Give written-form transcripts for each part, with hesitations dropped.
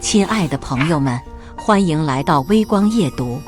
亲爱的朋友们，欢迎来到微光夜读。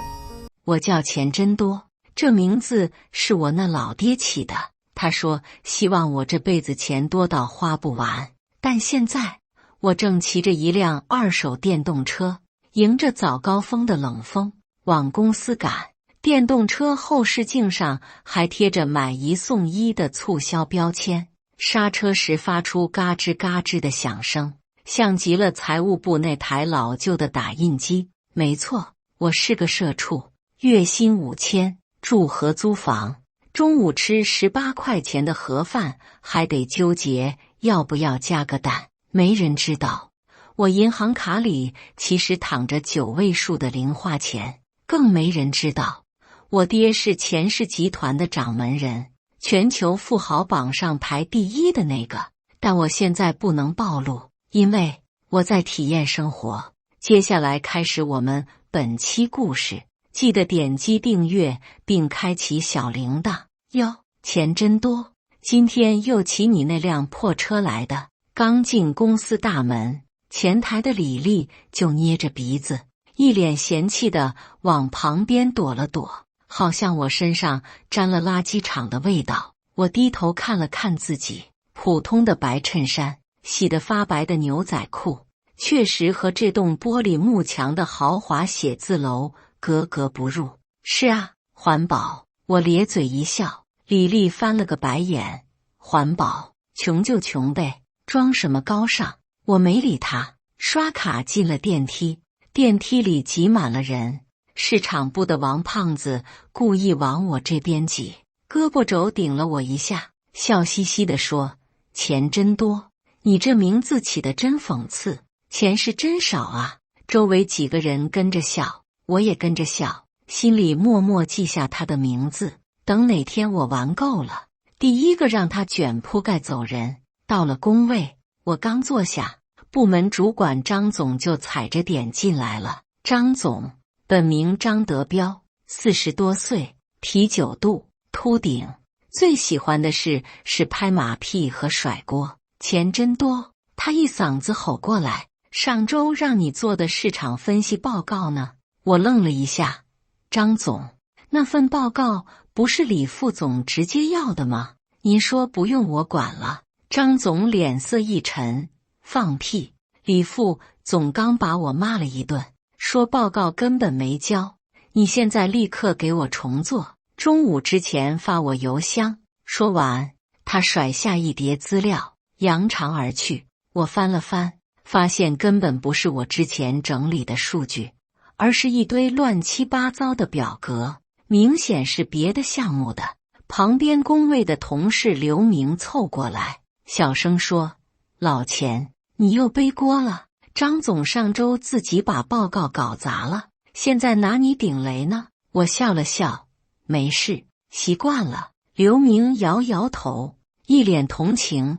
我叫钱真多，这名字是我那老爹起的。他说希望我这辈子钱多到花不完。但现在我正骑着一辆二手电动车，迎着早高峰的冷风往公司赶。电动车后视镜上还贴着买一送一的促销标签，刹车时发出嘎吱嘎吱的响声，像极了财务部那台老旧的打印机。没错，我是个社畜，月薪5000，住合租房，中午吃18块钱的盒饭，还得纠结要不要加个蛋。没人知道，我银行卡里其实躺着9位数的零花钱，更没人知道我爹是钱氏集团的掌门人，全球富豪榜上排第1的那个。但我现在不能暴露，因为我在体验生活。接下来开始我们本期故事，记得点击订阅并开启小铃铛哟。钱真多，今天又骑你那辆破车来的。刚进公司大门，前台的李丽就捏着鼻子，一脸嫌弃地往旁边躲了躲，好像我身上沾了垃圾场的味道。我低头看了看自己，普通的白衬衫，洗得发白的牛仔裤，确实和这栋玻璃幕墙的豪华写字楼格格不入。是啊，环保。我咧嘴一笑，李丽翻了个白眼。环保，穷就穷呗，装什么高尚？我没理他，刷卡进了电梯。电梯里挤满了人，市场部的王胖子故意往我这边挤，胳膊肘顶了我一下，笑嘻嘻地说：钱真多，你这名字起得真讽刺，钱是真少啊。周围几个人跟着笑，我也跟着笑，心里默默记下他的名字，等哪天我玩够了，第一个让他卷铺盖走人。到了工位，我刚坐下，部门主管张总就踩着点进来了。张总本名张德彪，40多岁，啤酒肚，秃顶，最喜欢的事是拍马屁和甩锅。钱真多，他一嗓子吼过来，上周让你做的市场分析报告呢？我愣了一下，张总，那份报告不是李副总直接要的吗？您说不用我管了。张总脸色一沉，放屁，李副总刚把我骂了一顿，说报告根本没交，你现在立刻给我重做，中午之前发我邮箱。说完，他甩下一叠资料，扬长而去。我翻了翻，发现根本不是我之前整理的数据，而是一堆乱七八糟的表格，明显是别的项目的。旁边工位的同事刘明凑过来，小声说：老钱，你又背锅了，张总上周自己把报告搞砸了，现在拿你顶雷呢。我笑了笑，没事，习惯了。刘明摇摇头，一脸同情，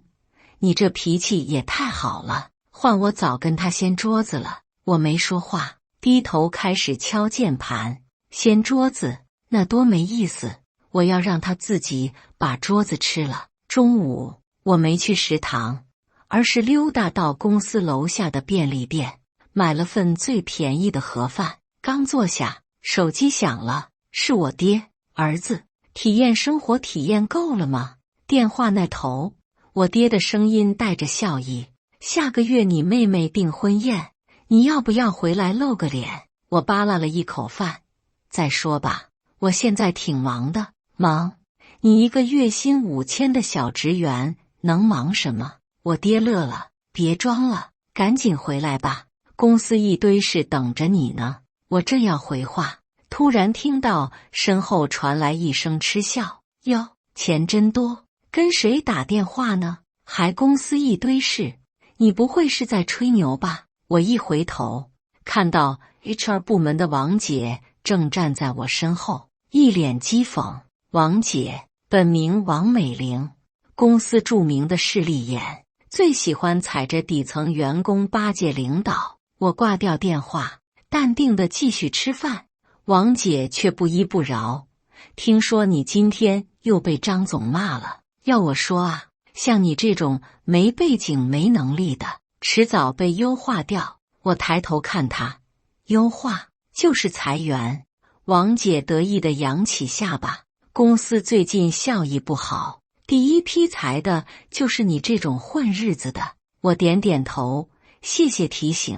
你这脾气也太好了，换我早跟他掀桌子了。我没说话，低头开始敲键盘。掀桌子那多没意思，我要让他自己把桌子吃了。中午我没去食堂，而是溜达到公司楼下的便利店，买了份最便宜的盒饭。刚坐下，手机响了，是我爹。儿子，体验生活体验够了吗？电话那头，我爹的声音带着笑意。下个月你妹妹订婚宴，你要不要回来露个脸？我扒拉了一口饭，再说吧，我现在挺忙的。忙？你一个月薪5000的小职员能忙什么？我爹乐了，别装了，赶紧回来吧，公司一堆事等着你呢。我正要回话，突然听到身后传来一声嗤笑：哟，钱真多，跟谁打电话呢？还公司一堆事，你不会是在吹牛吧？我一回头，看到 HR 部门的王姐正站在我身后，一脸讥讽。王姐本名王美玲，公司著名的势利眼，最喜欢踩着底层员工巴结领导。我挂掉电话，淡定地继续吃饭。王姐却不依不饶，听说你今天又被张总骂了，要我说啊，像你这种没背景没能力的，迟早被优化掉。我抬头看他，优化就是裁员。王姐得意地扬起下巴，公司最近效益不好，第一批裁的就是你这种混日子的。我点点头，谢谢提醒。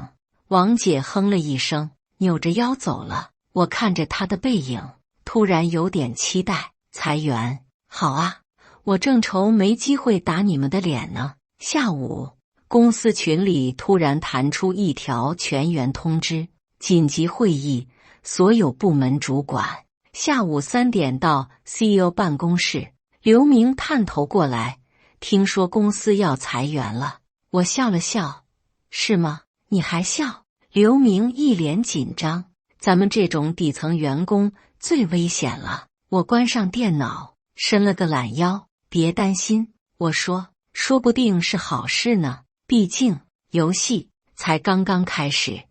王姐哼了一声，扭着腰走了。我看着她的背影，突然有点期待。裁员，好啊，我正愁没机会打你们的脸呢。下午，公司群里突然弹出一条全员通知：紧急会议，所有部门主管，下午3点到 CEO 办公室。刘明探头过来，听说公司要裁员了。我笑了笑，是吗？你还笑？刘明一脸紧张。咱们这种底层员工最危险了。我关上电脑，伸了个懒腰。别担心，我说，说不定是好事呢。毕竟游戏才刚刚开始。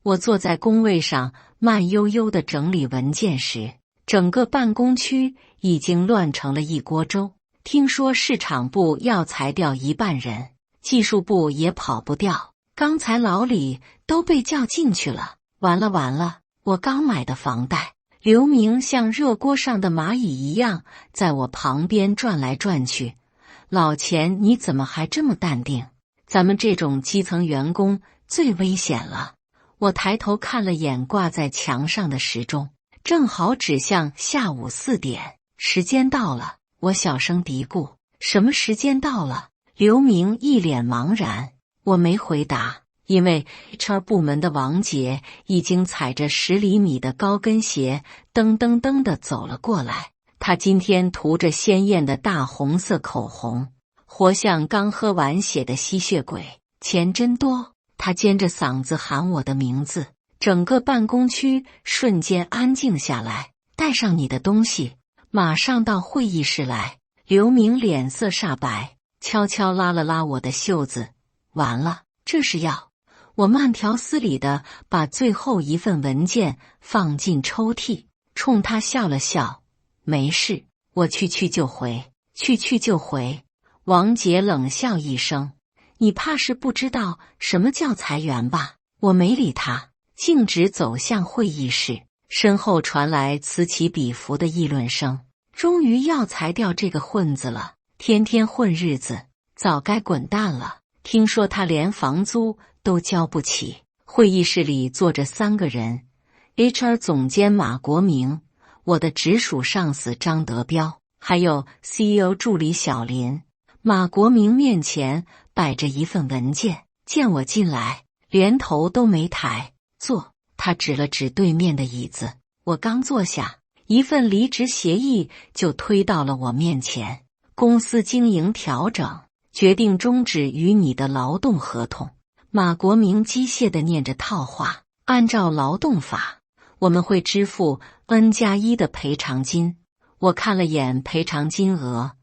我坐在工位上，慢悠悠地整理文件时，整个办公区已经乱成了一锅粥。听说市场部要裁掉1半人，技术部也跑不掉。刚才老李都被叫进去了。完了完了，我刚买的房贷。刘明像热锅上的蚂蚁一样在我旁边转来转去。老钱，你怎么还这么淡定？咱们这种基层员工最危险了。我抬头看了眼挂在墙上的时钟，正好指向下午4点。时间到了，我小声嘀咕。什么时间到了？刘明一脸茫然。我没回答，因为 HR 部门的王杰已经踩着10厘米的高跟鞋噔噔噔地走了过来。他今天涂着鲜艳的大红色口红，活像刚喝完血的吸血鬼。钱真多。他尖着嗓子喊我的名字，整个办公区瞬间安静下来。带上你的东西，马上到会议室来。刘明脸色煞白，悄悄拉了拉我的袖子。完了，这是要……我慢条斯理地把最后一份文件放进抽屉，冲他笑了笑。没事，我去就回，去就回。王杰冷笑一声，你怕是不知道什么叫裁员吧？我没理他，径直走向会议室。身后传来此起彼伏的议论声。终于要裁掉这个混子了，天天混日子，早该滚蛋了。听说他连房租都交不起。会议室里坐着3个人， HR 总监马国明，我的直属上司张德彪，还有 CEO 助理小林。马国明面前摆着一份文件，见我进来，连头都没抬。坐。他指了指对面的椅子。我刚坐下，一份离职协议就推到了我面前。公司经营调整，决定终止与你的劳动合同。马国明机械地念着套话。按照劳动法，我们会支付 N+1的赔偿金。我看了眼赔偿金额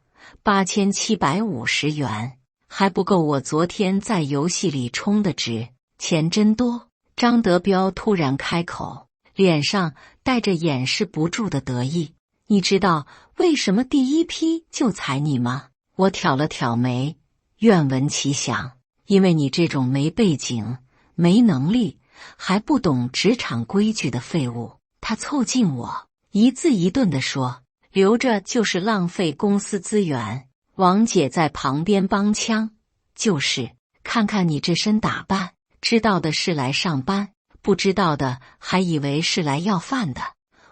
，8750元，还不够我昨天在游戏里充的值。钱真多。张德彪突然开口，脸上带着掩饰不住的得意。你知道为什么第一批就裁你吗？我挑了挑眉，愿闻其详。因为你这种没背景、没能力，还不懂职场规矩的废物。他凑近我，一字一顿地说，留着就是浪费公司资源。王姐在旁边帮腔，就是看看你这身打扮，知道的是来上班，不知道的还以为是来要饭的。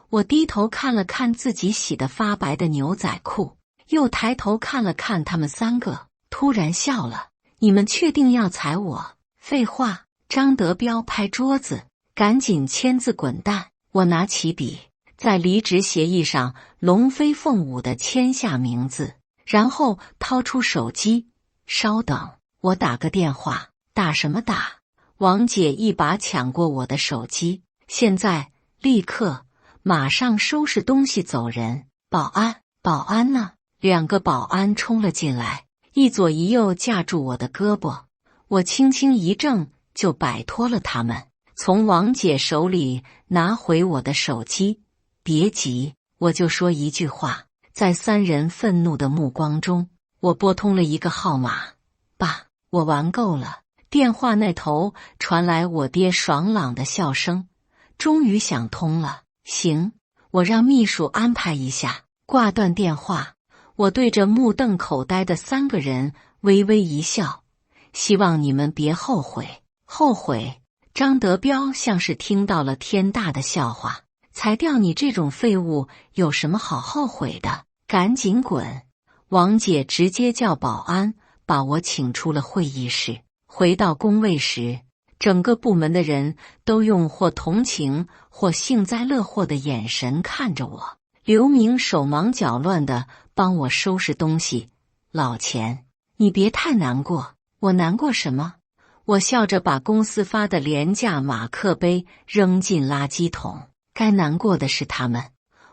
我低头看了看自己洗得发白的牛仔裤，又抬头看了看他们3个，突然笑了。你们确定要裁我？废话！张德彪拍桌子，赶紧签字滚蛋。我拿起笔，在离职协议上龙飞凤舞地签下名字，然后掏出手机。稍等，我打个电话。打什么打？王姐一把抢过我的手机。现在，立刻，马上收拾东西走人。保安，保安呢？2个保安冲了进来，一左一右架住我的胳膊。我轻轻一怔，就摆脱了他们，从王姐手里拿回我的手机。别急，我就说一句话。在3人愤怒的目光中，我拨通了一个号码。爸，我玩够了，电话那头传来我爹爽朗的笑声，终于想通了。行，我让秘书安排一下。挂断电话，我对着目瞪口呆的3个人微微一笑，希望你们别后悔。后悔？张德彪像是听到了天大的笑话，裁掉你这种废物有什么好后悔的？赶紧滚！王姐直接叫保安把我请出了会议室。回到工位时，整个部门的人都用或同情或幸灾乐祸的眼神看着我。刘明手忙脚乱地帮我收拾东西。老钱，你别太难过。我难过什么？我笑着把公司发的廉价马克杯扔进垃圾桶。该难过的是他们。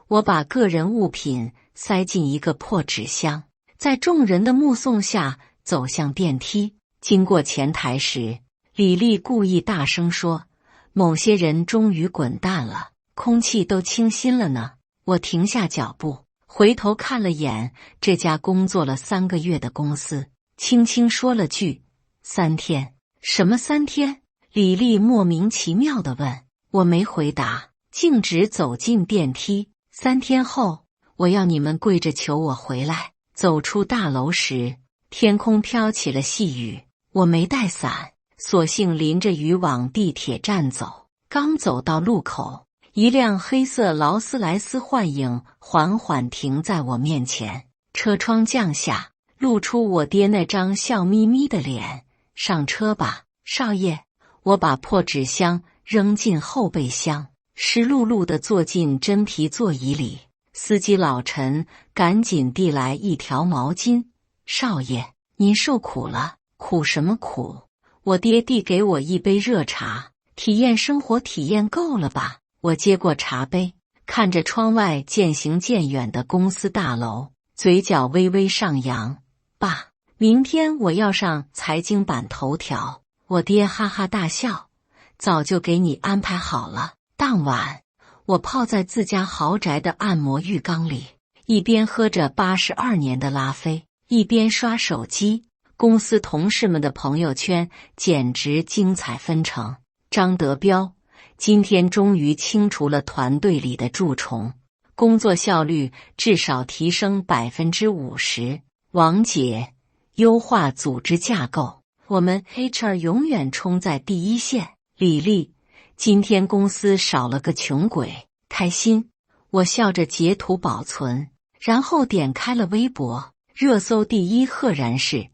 我把个人物品塞进一个破纸箱，在众人的目送下走向电梯。经过前台时，李丽故意大声说：“某些人终于滚蛋了，空气都清新了呢。”我停下脚步，回头看了眼这家工作了3个月的公司，轻轻说了句：“3天。”什么3天？李丽莫名其妙地问。我没回答，径直走进电梯。3天后，我要你们跪着求我回来。走出大楼时，天空飘起了细雨。我没带伞，索性淋着雨往地铁站走。刚走到路口，一辆黑色劳斯莱斯幻影缓缓停在我面前，车窗降下，露出我爹那张笑眯眯的脸。上车吧，少爷。我把破纸箱扔进后备箱，湿漉漉地坐进真皮座椅里。司机老陈赶紧递来一条毛巾。少爷，您受苦了。苦什么苦？我爹递给我一杯热茶。体验生活体验够了吧？我接过茶杯，看着窗外渐行渐远的公司大楼，嘴角微微上扬。爸，明天我要上财经版头条。我爹哈哈大笑，早就给你安排好了。当晚，我泡在自家豪宅的按摩浴缸里，一边喝着82年的拉菲，一边刷手机。公司同事们的朋友圈简直精彩纷呈。张德彪今天终于清除了团队里的蛀虫，工作效率至少提升50%。王姐优化组织架构，我们 HR 永远冲在第一线。李丽，今天公司少了个穷鬼，开心。我笑着截图保存，然后点开了微博。热搜第一赫然是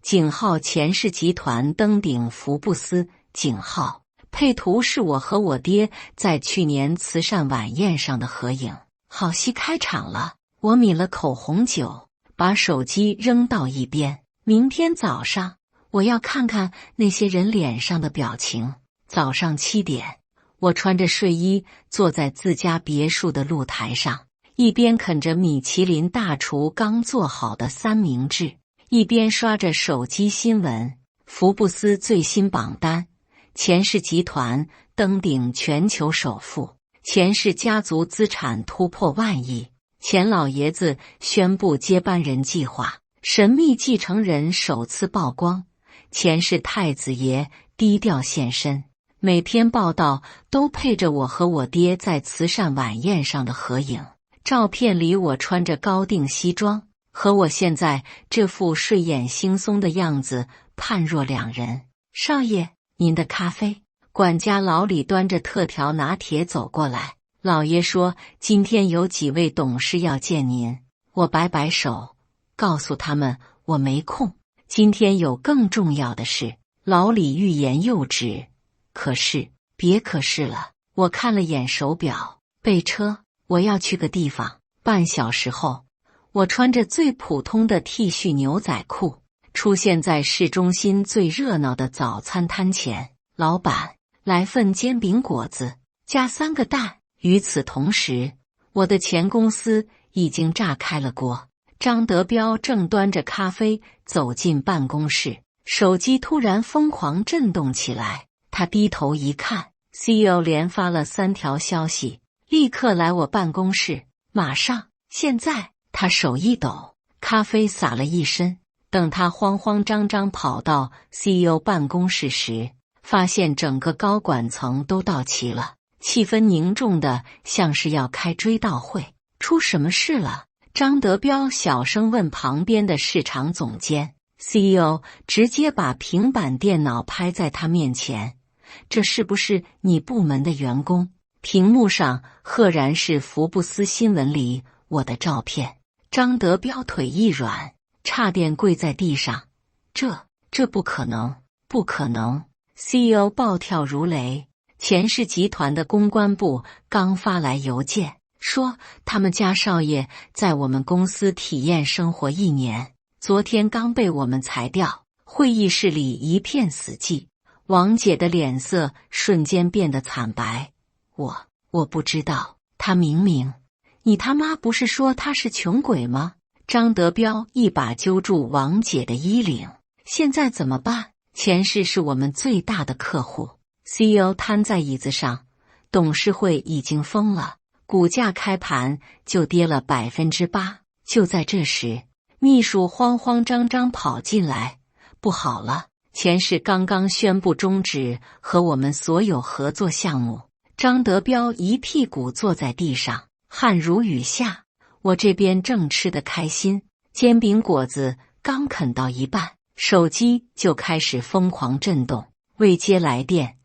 井号钱氏集团登顶福布斯井号，配图是我和我爹在去年慈善晚宴上的合影。好戏开场了。我抿了口红酒，把手机扔到一边。明天早上我要看看那些人脸上的表情。早上7点，我穿着睡衣坐在自家别墅的露台上，一边啃着米其林大厨刚做好的三明治，一边刷着手机新闻。福布斯最新榜单，钱氏集团登顶全球首富，钱氏家族资产突破万亿，钱老爷子宣布接班人计划，神秘继承人首次曝光，钱氏太子爷低调现身。每篇报道都配着我和我爹在慈善晚宴上的合影，照片里我穿着高定西装，和我现在这副睡眼惺忪的样子判若两人。少爷，您的咖啡。管家老李端着特调拿铁走过来，老爷说今天有几位董事要见您。我摆摆手，告诉他们我没空，今天有更重要的事。老李欲言又止，可是别可是了。我看了眼手表，备车，我要去个地方。半小时后，我穿着最普通的 T 恤牛仔裤，出现在市中心最热闹的早餐摊前。老板，来份煎饼果子，加3个蛋。与此同时，我的前公司已经炸开了锅。张德彪正端着咖啡走进办公室，手机突然疯狂震动起来。他低头一看， CEO 连发了3条消息，立刻来我办公室，马上，现在。他手一抖，咖啡洒了一身。等他慌慌张张跑到 CEO 办公室时，发现整个高管层都到齐了，气氛凝重的像是要开追悼会。出什么事了？张德彪小声问旁边的市场总监。CEO 直接把平板电脑拍在他面前，这是不是你部门的员工？屏幕上赫然是福布斯新闻里我的照片。张德彪腿一软，差点跪在地上。这不可能，不可能！ CEO 暴跳如雷。钱氏集团的公关部刚发来邮件，说他们家少爷在我们公司体验生活1年，昨天刚被我们裁掉。会议室里一片死寂，王姐的脸色瞬间变得惨白。我不知道，他明明……你他妈不是说他是穷鬼吗？张德彪一把揪住王姐的衣领。现在怎么办？钱氏是我们最大的客户。CEO 瘫在椅子上，董事会已经疯了，股价开盘就跌了8%。就在这时，秘书慌慌张张跑进来，不好了，钱氏刚刚宣布终止和我们所有合作项目。张德彪一屁股坐在地上，汗如雨下。我这边正吃得开心，煎饼果子刚啃到一半，手机就开始疯狂震动，未接来电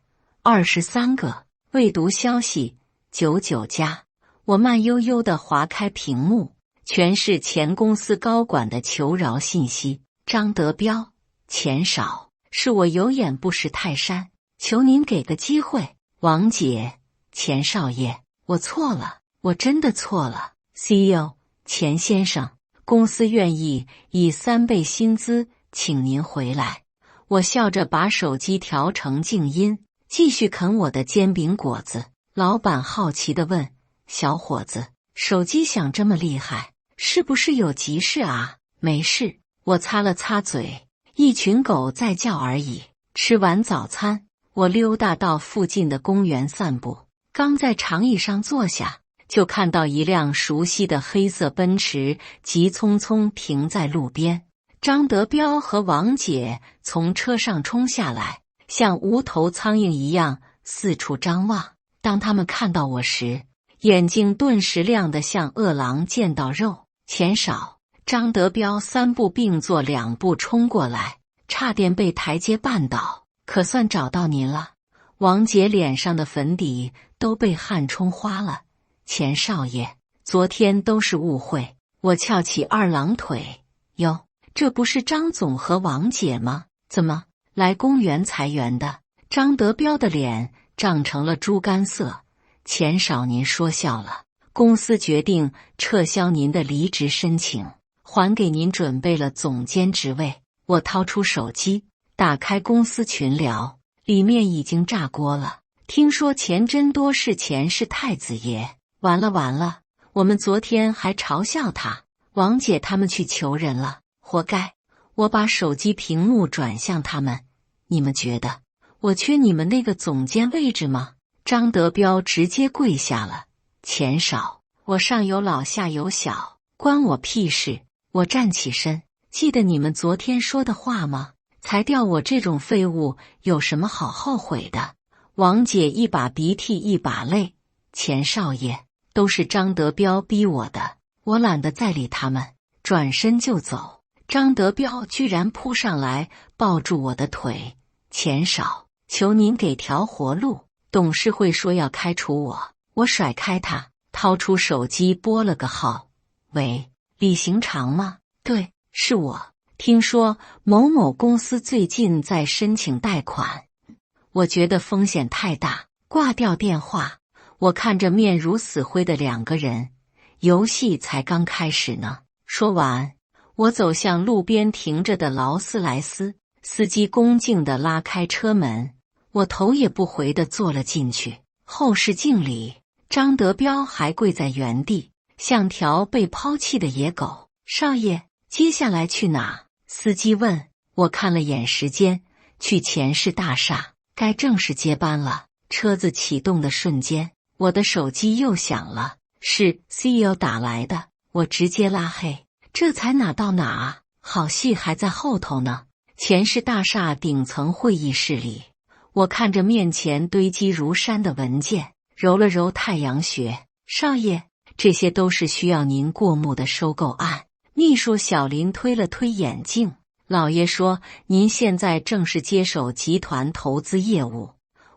23个，未读消息99加。我慢悠悠地划开屏幕，全是前公司高管的求饶信息。张德彪，钱少，是我有眼不识泰山，求您给个机会。王姐，钱少爷，我错了，我真的错了。CEO， 钱先生，公司愿意以3倍薪资请您回来。我笑着把手机调成静音，继续啃我的煎饼果子。老板好奇地问：小伙子，手机响这么厉害，是不是有急事啊？没事，我擦了擦嘴，一群狗在叫而已。吃完早餐，我溜达到附近的公园散步，刚在长椅上坐下，就看到一辆熟悉的黑色奔驰急匆匆停在路边。张德彪和王姐从车上冲下来，像无头苍蝇一样四处张望。当他们看到我时，眼睛顿时亮得像饿狼见到肉。钱少，张德彪3步并作2步冲过来，差点被台阶绊倒。可算找到您了。王姐脸上的粉底都被汗冲花了。钱少爷，昨天都是误会。我翘起二郎腿。哟，这不是张总和王姐吗？怎么来公园裁员的？张德彪的脸涨成了猪肝色。钱少，您说笑了，公司决定撤销您的离职申请，还给您准备了总监职位。我掏出手机，打开公司群聊，里面已经炸锅了。听说钱真多是钱氏太子爷。完了，我们昨天还嘲笑他，王姐他们去求人了，活该。我把手机屏幕转向他们，你们觉得我缺你们那个总监位置吗？张德彪直接跪下了。钱少，我上有老下有小，关我屁事。我站起身，记得你们昨天说的话吗？裁掉我这种废物有什么好后悔的？王姐一把鼻涕一把泪。钱少爷，都是张德彪逼我的，我懒得再理他们，转身就走。张德彪居然扑上来抱住我的腿。钱少，求您给条活路，董事会说要开除我。我甩开他，掏出手机拨了个号。喂，李行长吗？对，是我。听说某某公司最近在申请贷款，我觉得风险太大，挂掉电话。我看着面如死灰的2个人，游戏才刚开始呢。说完，我走向路边停着的劳斯莱斯，司机恭敬地拉开车门，我头也不回地坐了进去。后视镜里，张德彪还跪在原地，像条被抛弃的野狗。少爷，接下来去哪？司机问。我看了眼时间，去钱氏大厦，该正式接班了。车子启动的瞬间，我的手机又响了，是 CEO 打来的。我直接拉黑，这才哪到哪啊？好戏还在后头呢。钱氏大厦顶层会议室里，我看着面前堆积如山的文件，揉了揉太阳穴。少爷，这些都是需要您过目的收购案。秘书小林推了推眼镜，老爷说您现在正是接手集团投资业务。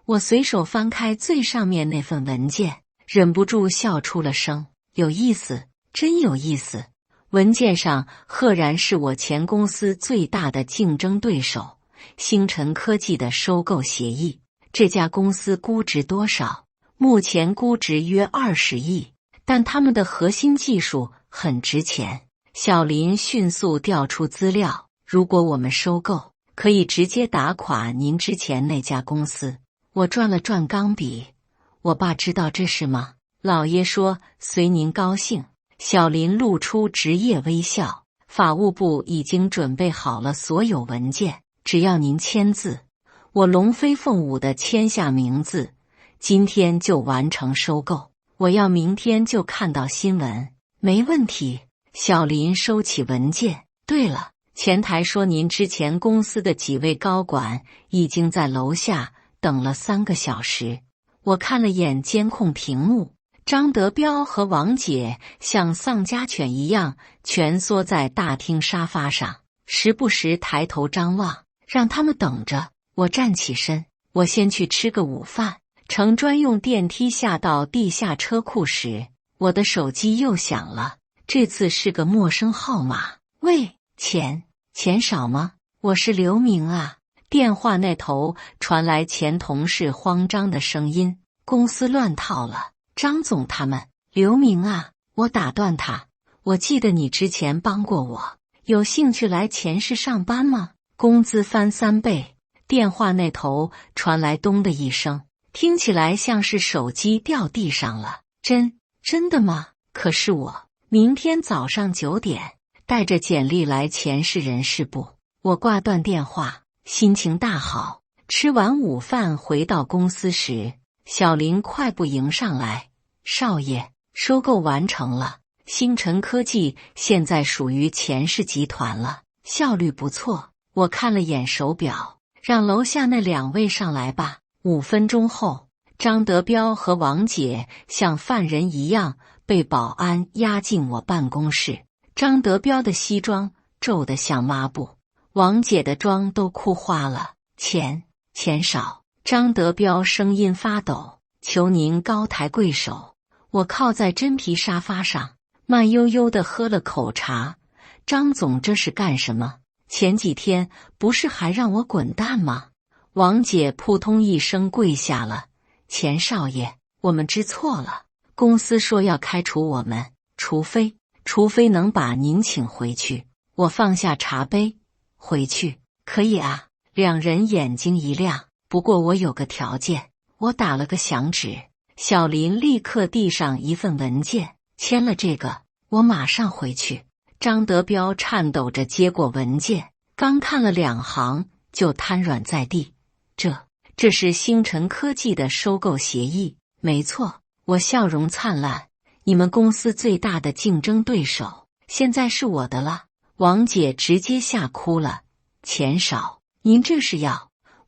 我随手翻开最上面那份文件，忍不住笑出了声。有意思，真有意思。文件上赫然是我前公司最大的竞争对手星辰科技的收购协议。这家公司估值多少？目前估值约20亿，但他们的核心技术很值钱。小林迅速调出资料，如果我们收购，可以直接打垮您之前那家公司。我转了转钢笔，我爸知道这事吗？老爷说随您高兴。小林露出职业微笑，法务部已经准备好了所有文件，只要您签字，我龙飞凤舞地签下名字，今天就完成收购。我要明天就看到新闻。没问题。小林收起文件。对了，前台说您之前公司的几位高管已经在楼下等了3个小时。我看了眼监控屏幕，张德彪和王姐像丧家犬一样蜷缩在大厅沙发上，时不时抬头张望，让他们等着。我站起身，我先去吃个午饭。乘专用电梯下到地下车库时，我的手机又响了，这次是个陌生号码。喂，钱少吗？我是刘明啊。电话那头传来前同事慌张的声音，公司乱套了。张总他们。刘明啊，我打断他，我记得你之前帮过我，有兴趣来钱氏上班吗？工资翻3倍。电话那头传来咚的一声，听起来像是手机掉地上了。真的吗？可是我明天早上9点带着简历来钱氏人事部。我挂断电话，心情大好。吃完午饭回到公司时，小林快步迎上来。少爷，收购完成了，星辰科技现在属于钱氏集团了，效率不错。我看了眼手表，让楼下那2位上来吧。5分钟后，张德彪和王姐像犯人一样被保安押进我办公室。张德彪的西装皱得像抹布，王姐的妆都哭花了。钱少。张德彪声音发抖，求您高抬贵手。我靠在真皮沙发上，慢悠悠地喝了口茶。张总这是干什么？前几天不是还让我滚蛋吗？王姐扑通一声跪下了。钱少爷，我们知错了，公司说要开除我们，除非能把您请回去。我放下茶杯，回去可以啊。2人眼睛一亮，不过我有个条件。我打了个响指，小林立刻递上一份文件，签了这个，我马上回去。张德彪颤抖着接过文件，刚看了2行就瘫软在地。这是星辰科技的收购协议。没错。我笑容灿烂，你们公司最大的竞争对手现在是我的了。王姐直接吓哭了。钱少，您这是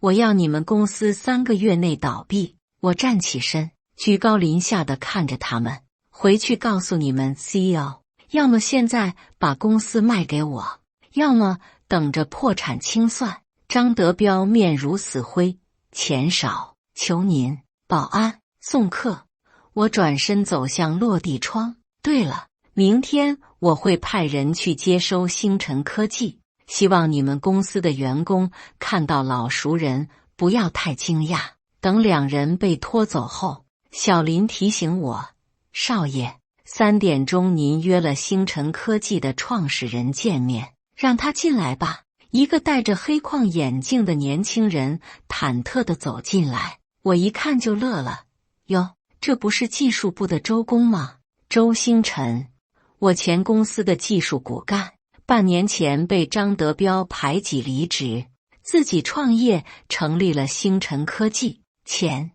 我要你们公司3个月内倒闭。我站起身，居高临下的看着他们，回去告诉你们 CEO， 要么现在把公司卖给我，要么等着破产清算。张德彪面如死灰。钱少，求您。保安，送客。我转身走向落地窗。对了，明天我会派人去接收星辰科技，希望你们公司的员工看到老熟人不要太惊讶。等2人被拖走后，小林提醒我，少爷，3点钟您约了星辰科技的创始人见面，让他进来吧。一个戴着黑框眼镜的年轻人忐忑地走进来，我一看就乐了。哟，这不是技术部的周工吗？周星辰，我前公司的技术骨干，半年前被张德彪排挤离职，自己创业成立了星辰科技。钱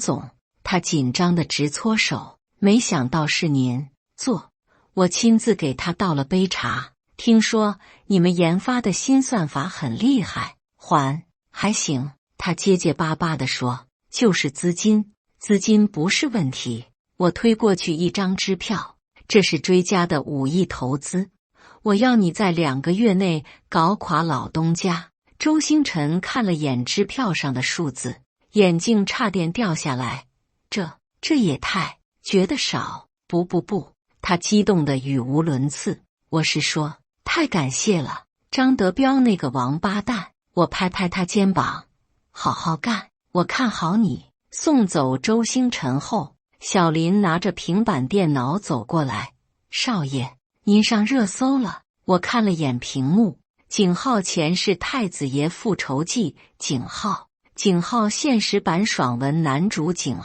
总，他紧张地直搓手，没想到是您。坐。我亲自给他倒了杯茶。听说你们研发的新算法很厉害。还行，他结结巴巴地说，就是资金不是问题。我推过去一张支票，这是追加的5亿投资，我要你在2个月内搞垮老东家。周星辰看了眼支票上的数字，眼镜差点掉下来。这也太觉得少。不，他激动得语无伦次。我是说，太感谢了，张德彪那个王八蛋。我拍拍他肩膀，好好干，我看好你。送走周星辰后，小林拿着平板电脑走过来。少爷，您上热搜了。我看了眼屏幕，井号前是《太子爷复仇记》井号现实版爽文男主井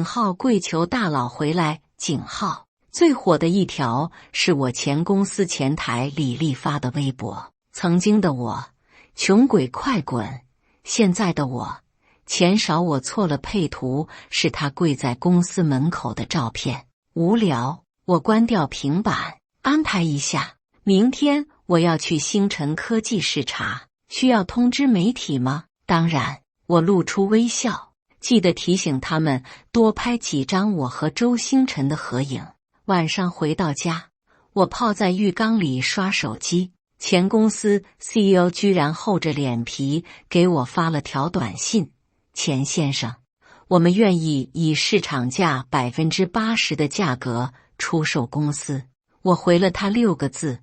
号跪求大佬回来井号。最火的一条是我前公司前台李丽发的微博，曾经的我穷鬼快滚，现在的我钱少我错了，配图是他跪在公司门口的照片。无聊，我关掉平板，安排一下，明天我要去星辰科技视察，需要通知媒体吗？当然。我露出微笑，记得提醒他们多拍几张我和周星辰的合影。晚上回到家，我泡在浴缸里刷手机，前公司 CEO 居然厚着脸皮给我发了条短信：钱先生，我们愿意以市场价 80% 的价格出售公司。我回了他6个字：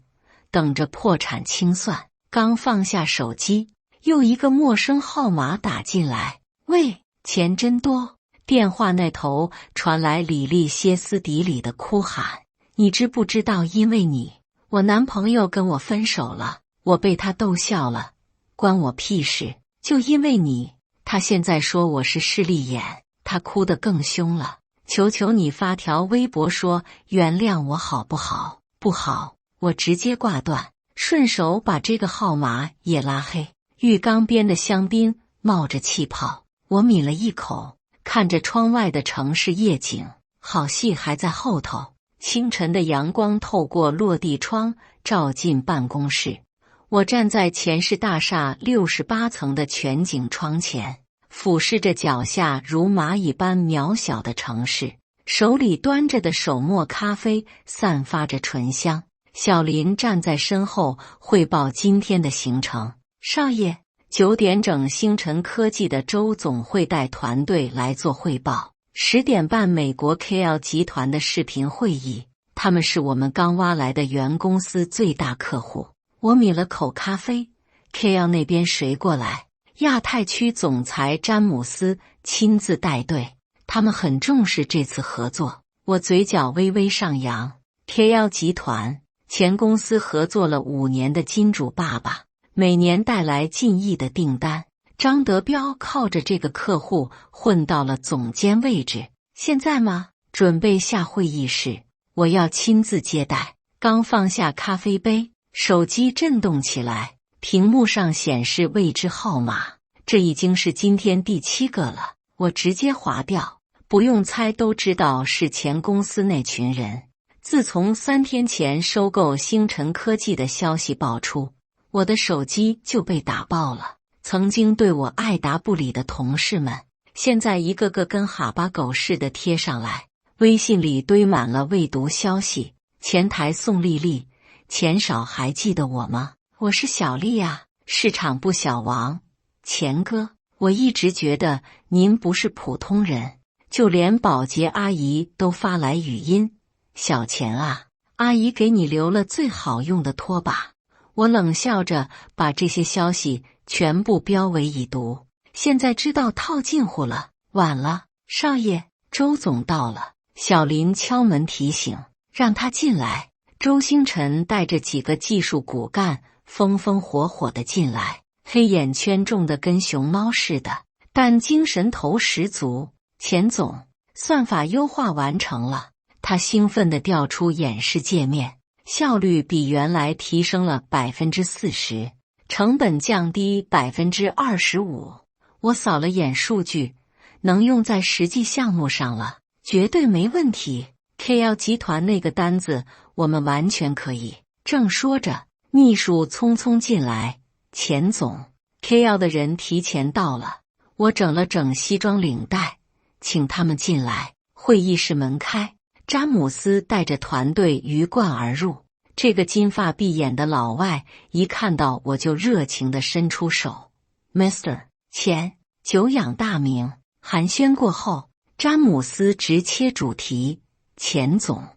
等着破产清算。刚放下手机，又一个陌生号码打进来。喂，钱真多。电话那头传来李丽歇斯底里的哭喊：你知不知道因为你，我男朋友跟我分手了。我被他逗笑了，关我屁事，就因为你。他现在说我是势利眼。他哭得更凶了，求求你发条微博说原谅我好不好？不好。我直接挂断，顺手把这个号码也拉黑。浴缸边的香槟冒着气泡，我抿了一口，看着窗外的城市夜景，好戏还在后头。清晨的阳光透过落地窗照进办公室，我站在前世大厦68层的全景窗前，俯视着脚下如蚂蚁般渺小的城市，手里端着的手磨咖啡散发着醇香。小林站在身后汇报今天的行程。少爷，9点整星辰科技的周总会带团队来做汇报，10点半美国 KL 集团的视频会议，他们是我们刚挖来的原公司最大客户。我抿了口咖啡。KL 那边谁过来？亚太区总裁詹姆斯亲自带队，他们很重视这次合作。我嘴角微微上扬。KL 集团前公司合作了5年的金主爸爸，每年带来近亿的订单。张德彪靠着这个客户混到了总监位置，现在吗？准备下会议室，我要亲自接待。刚放下咖啡杯，手机震动起来，屏幕上显示未知号码，这已经是今天第7个了。我直接划掉，不用猜都知道是前公司那群人。自从3天前收购星辰科技的消息爆出，我的手机就被打爆了。曾经对我爱答不理的同事们，现在一个个跟哈巴狗似的贴上来，微信里堆满了未读消息。前台宋丽丽，钱少还记得我吗？我是小丽啊，市场部小王。钱哥，我一直觉得您不是普通人，就连保洁阿姨都发来语音：小钱啊，阿姨给你留了最好用的拖把。我冷笑着把这些消息全部标为已读。现在知道套近乎了，晚了。少爷，周总到了。小林敲门提醒，让他进来。周星辰带着几个技术骨干风风火火地进来，黑眼圈重得跟熊猫似的，但精神头十足。钱总，算法优化完成了。他兴奋地调出演示界面，效率比原来提升了 40%， 成本降低 25%。 我扫了眼数据，能用在实际项目上了，绝对没问题。KL 集团那个单子我们完全可以正说着，秘书匆匆进来：“钱总 ，KL 的人提前到了。”我整了整西装领带，请他们进来。会议室门开，詹姆斯带着团队鱼贯而入。这个金发碧眼的老外一看到我就热情地伸出手 ，Mr. 钱，久仰大名。寒暄过后，詹姆斯直切主题：“钱总，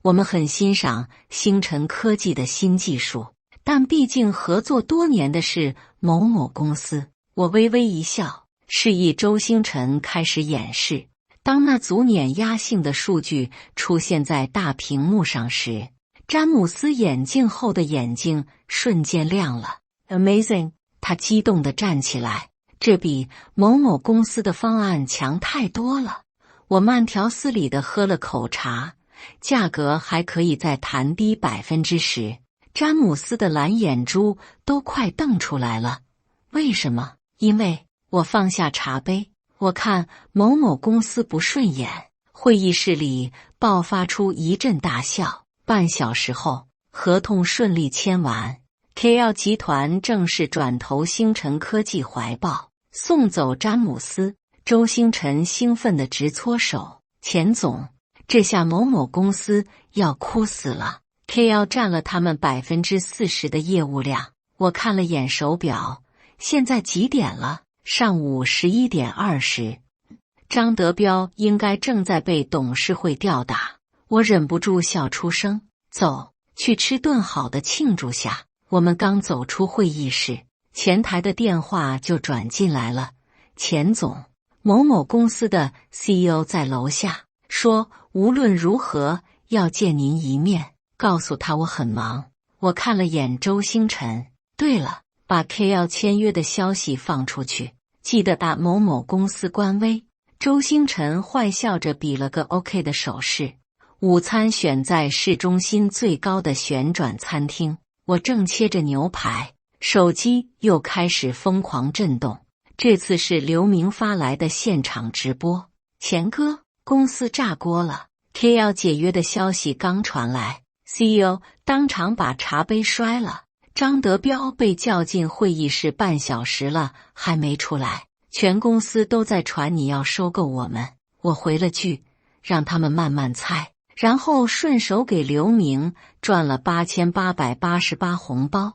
我们很欣赏星辰科技的新技术，但毕竟合作多年的是某某公司。”我微微一笑，示意周星辰开始演示。当那组碾压性的数据出现在大屏幕上时，詹姆斯眼镜后的眼睛瞬间亮了。Amazing！ 他激动地站起来，这比某某公司的方案强太多了。我慢条斯理地喝了口茶，价格还可以再弹低10%。詹姆斯的蓝眼珠都快瞪出来了。为什么？因为我放下茶杯，我看某某公司不顺眼。会议室里爆发出一阵大笑。半小时后，合同顺利签完 ，KL 集团正式转投星辰科技怀抱，送走詹姆斯。周星辰兴奋地直搓手：“钱总，这下某某公司要哭死了 ！KL 占了他们40%的业务量。”我看了眼手表，现在几点了？上午11点20。张德彪应该正在被董事会吊打。我忍不住笑出声：“走，去吃顿好的庆祝下。”我们刚走出会议室，前台的电话就转进来了：“钱总，某某公司的 CEO 在楼下，说无论如何要见您一面，告诉他我很忙。”我看了眼周星辰：“对了，把 KL 签约的消息放出去，记得打某某公司官微。”周星辰坏笑着比了个 OK 的手势。午餐选在市中心最高的旋转餐厅，我正切着牛排，手机又开始疯狂震动。这次是刘明发来的现场直播：“钱哥，公司炸锅了 ，KL 解约的消息刚传来 ，CEO 当场把茶杯摔了。张德彪被叫进会议室半小时了，还没出来。全公司都在传你要收购我们。”我回了句：“让他们慢慢猜。”然后顺手给刘明赚了8888红包。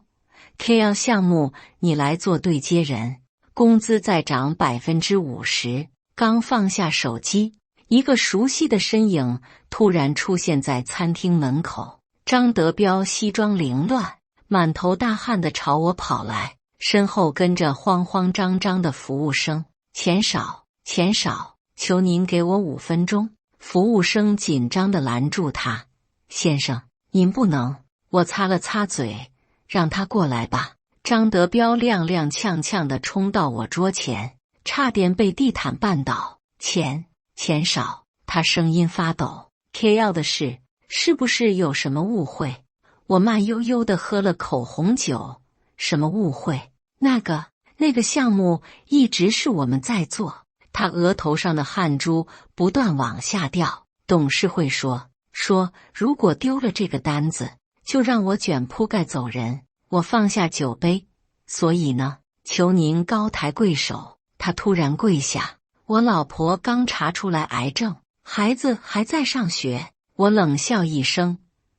KL 项目你来做对接人，工资再涨50%。刚放下手机，一个熟悉的身影突然出现在餐厅门口。张德彪西装凌乱，满头大汗地朝我跑来，身后跟着慌慌张张的服务生：“钱少，钱少，求您给我5分钟。”服务生紧张地拦住他：“先生，您不能。”我擦了擦嘴：“让他过来吧。”张德彪踉踉跄跄地冲到我桌前，差点被地毯绊倒。“钱少。”他声音发抖。“KL 的事，是不是有什么误会？”我慢悠悠地喝了口红酒：“什么误会？那个项目一直是我们在做。”他额头上的汗珠不断往下掉。董事会说如果丢了这个单子，就让我卷铺盖走人。我放下酒杯：“所以呢，求您高抬贵手。”他突然跪下：“我老婆刚查出来癌症，孩子还在上学。”我冷笑一声：“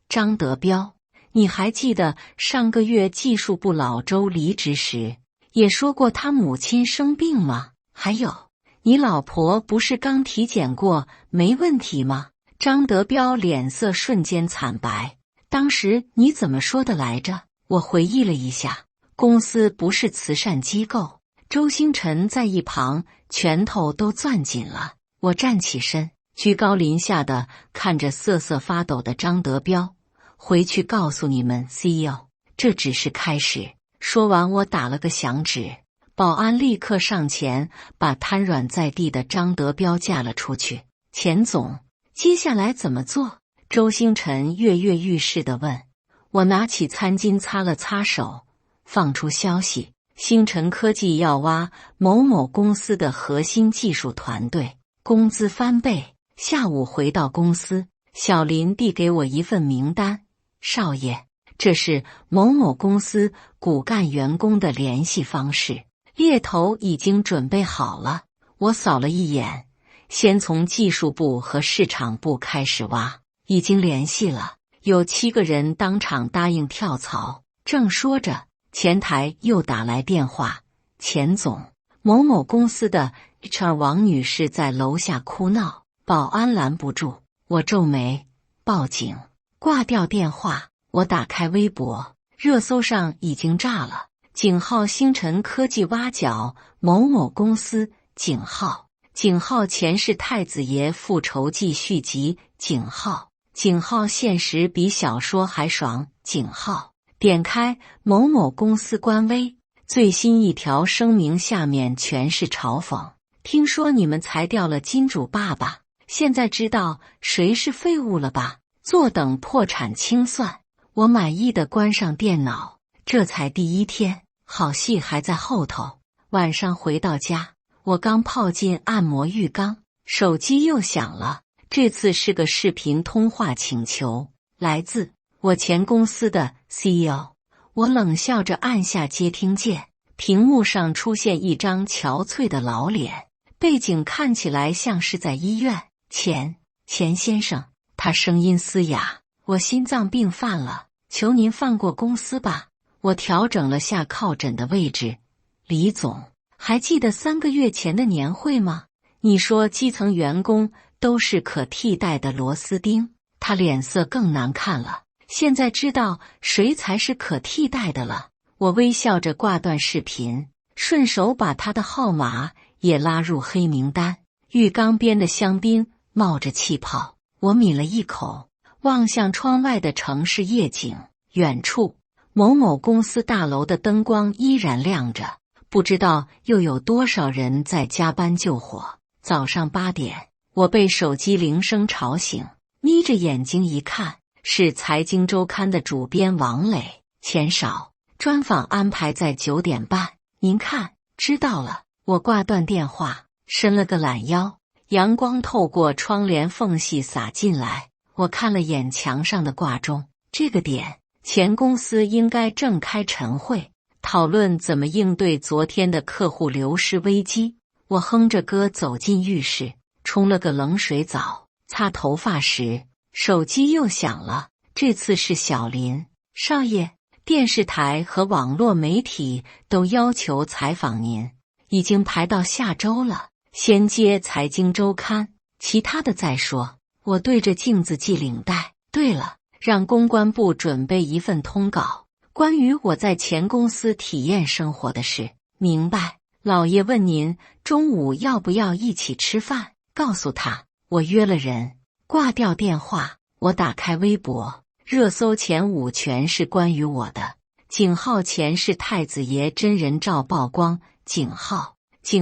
张德彪，你还记得上个月技术部老周离职时也说过他母亲生病吗？还有，你老婆不是刚体检过没问题吗？”张德彪脸色瞬间惨白：“当时你怎么说的来着？”我回忆了一下：“公司不是慈善机构。”周星辰在一旁拳头都攥紧了。我站起身，居高临下的看着瑟瑟发抖的张德彪：“回去告诉你们 CEO， 这只是开始。”说完，我打了个响指。保安立刻上前把瘫软在地的张德彪架了出去。“钱总，接下来怎么做？”周星辰跃跃欲试地问。我拿起餐巾擦了擦手，放出消息：星辰科技要挖某某公司的核心技术团队，工资翻倍。下午回到公司，小林递给我一份名单：“少爷，这是某某公司骨干员工的联系方式，猎头已经准备好了。我扫了一眼，先从技术部和市场部开始挖，已经联系了，有7个人当场答应跳槽。正说着，前台又打来电话：钱总，某某公司的 HR 王女士在楼下哭闹，保安拦不住。我皱眉，报警。挂掉电话，我打开微博，热搜上已经炸了。井号星辰科技挖角某某公司，井号前世太子爷复仇记续集，井号现实比小说还爽，井号。点开某某公司官微，最新一条声明下面全是嘲讽。听说你们裁掉了金主爸爸，现在知道谁是废物了吧？坐等破产清算。我满意的关上电脑，这才第1天，好戏还在后头。晚上回到家，我刚泡进按摩浴缸，手机又响了，这次是个视频通话请求，来自我前公司的 CEO。 我冷笑着按下接听键，屏幕上出现一张憔悴的老脸，背景看起来像是在医院。钱先生，他声音嘶哑，我心脏病犯了，求您放过公司吧。我调整了下靠枕的位置。李总，还记得3个月前的年会吗？你说基层员工都是可替代的螺丝钉。他脸色更难看了，现在知道谁才是可替代的了。我微笑着挂断视频，顺手把他的号码也拉入黑名单。浴缸边的香槟冒着气泡，我抿了一口，望向窗外的城市夜景。远处某某公司大楼的灯光依然亮着，不知道又有多少人在加班救火。早上8点，我被手机铃声吵醒，眯着眼睛一看，是财经周刊的主编王磊。钱少，专访安排在9点半，您看。知道了。我挂断电话，伸了个懒腰，阳光透过窗帘缝隙洒进来。我看了眼墙上的挂钟，这个点前公司应该正开晨会，讨论怎么应对昨天的客户流失危机。我哼着歌走进浴室，冲了个冷水澡，擦头发时手机又响了，这次是小林。少爷，电视台和网络媒体都要求采访您，已经排到下周了，先接财经周刊，其他的再说。我对着镜子系领带。对了，让公关部准备一份通稿，关于我在前公司体验生活的事。明白。老爷问您中午要不要一起吃饭，告诉他我约了人。挂掉电话，我打开微博，热搜前5全是关于我的。井号前世太子爷真人照曝光，井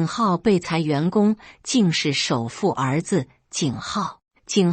号被裁员工竟是首富儿子，井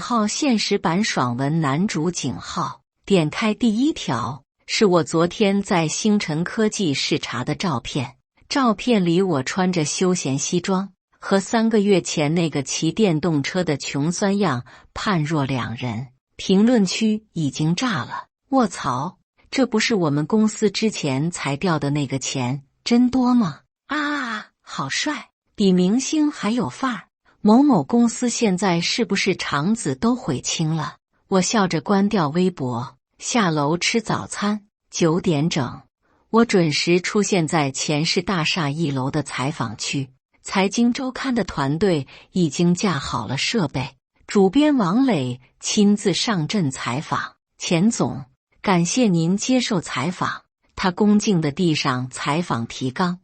号现实版爽文男主井号。点开第1条，是我昨天在星辰科技视察的照片。照片里我穿着休闲西装，和3个月前那个骑电动车的穷酸样判若两人。评论区已经炸了，卧槽，这不是我们公司之前裁掉的那个钱真多吗？啊，好帅，比明星还有范儿。某某公司现在是不是肠子都悔青了？我笑着关掉微博，下楼吃早餐。9点整，我准时出现在前世大厦1楼的采访区。财经周刊的团队已经架好了设备，主编王磊亲自上阵采访。钱总，感谢您接受采访。他恭敬地递上采访提纲。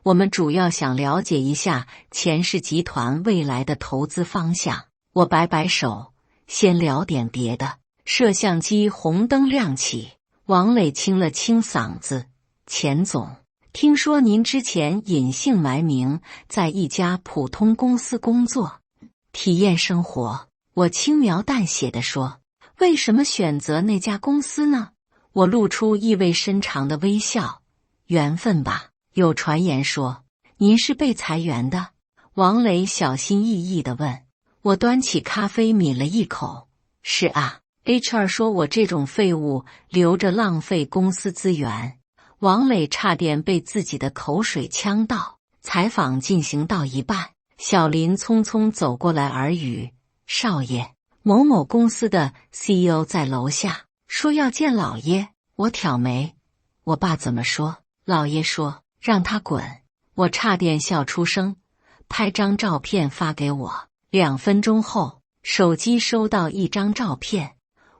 我们主要想了解一下钱氏集团未来的投资方向。我摆摆手，先聊点别的。摄像机红灯亮起，王磊清了清嗓子：钱总，听说您之前隐姓埋名，在一家普通公司工作，体验生活。我轻描淡写地说：为什么选择那家公司呢？我露出意味深长的微笑：缘分吧。有传言说您是被裁员的。王磊小心翼翼地问。我端起咖啡抿了一口：是啊 HR 说我这种废物留着浪费公司资源。王磊差点被自己的口水呛到。采访进行到一半，小林匆匆走过来耳语：“少爷，某某公司的 CEO 在楼下，说要见老爷。”我挑眉：“我爸怎么说？”老爷说：“让他滚。”我差点笑出声，拍张照片发给我。2分钟后，手机收到一张照片。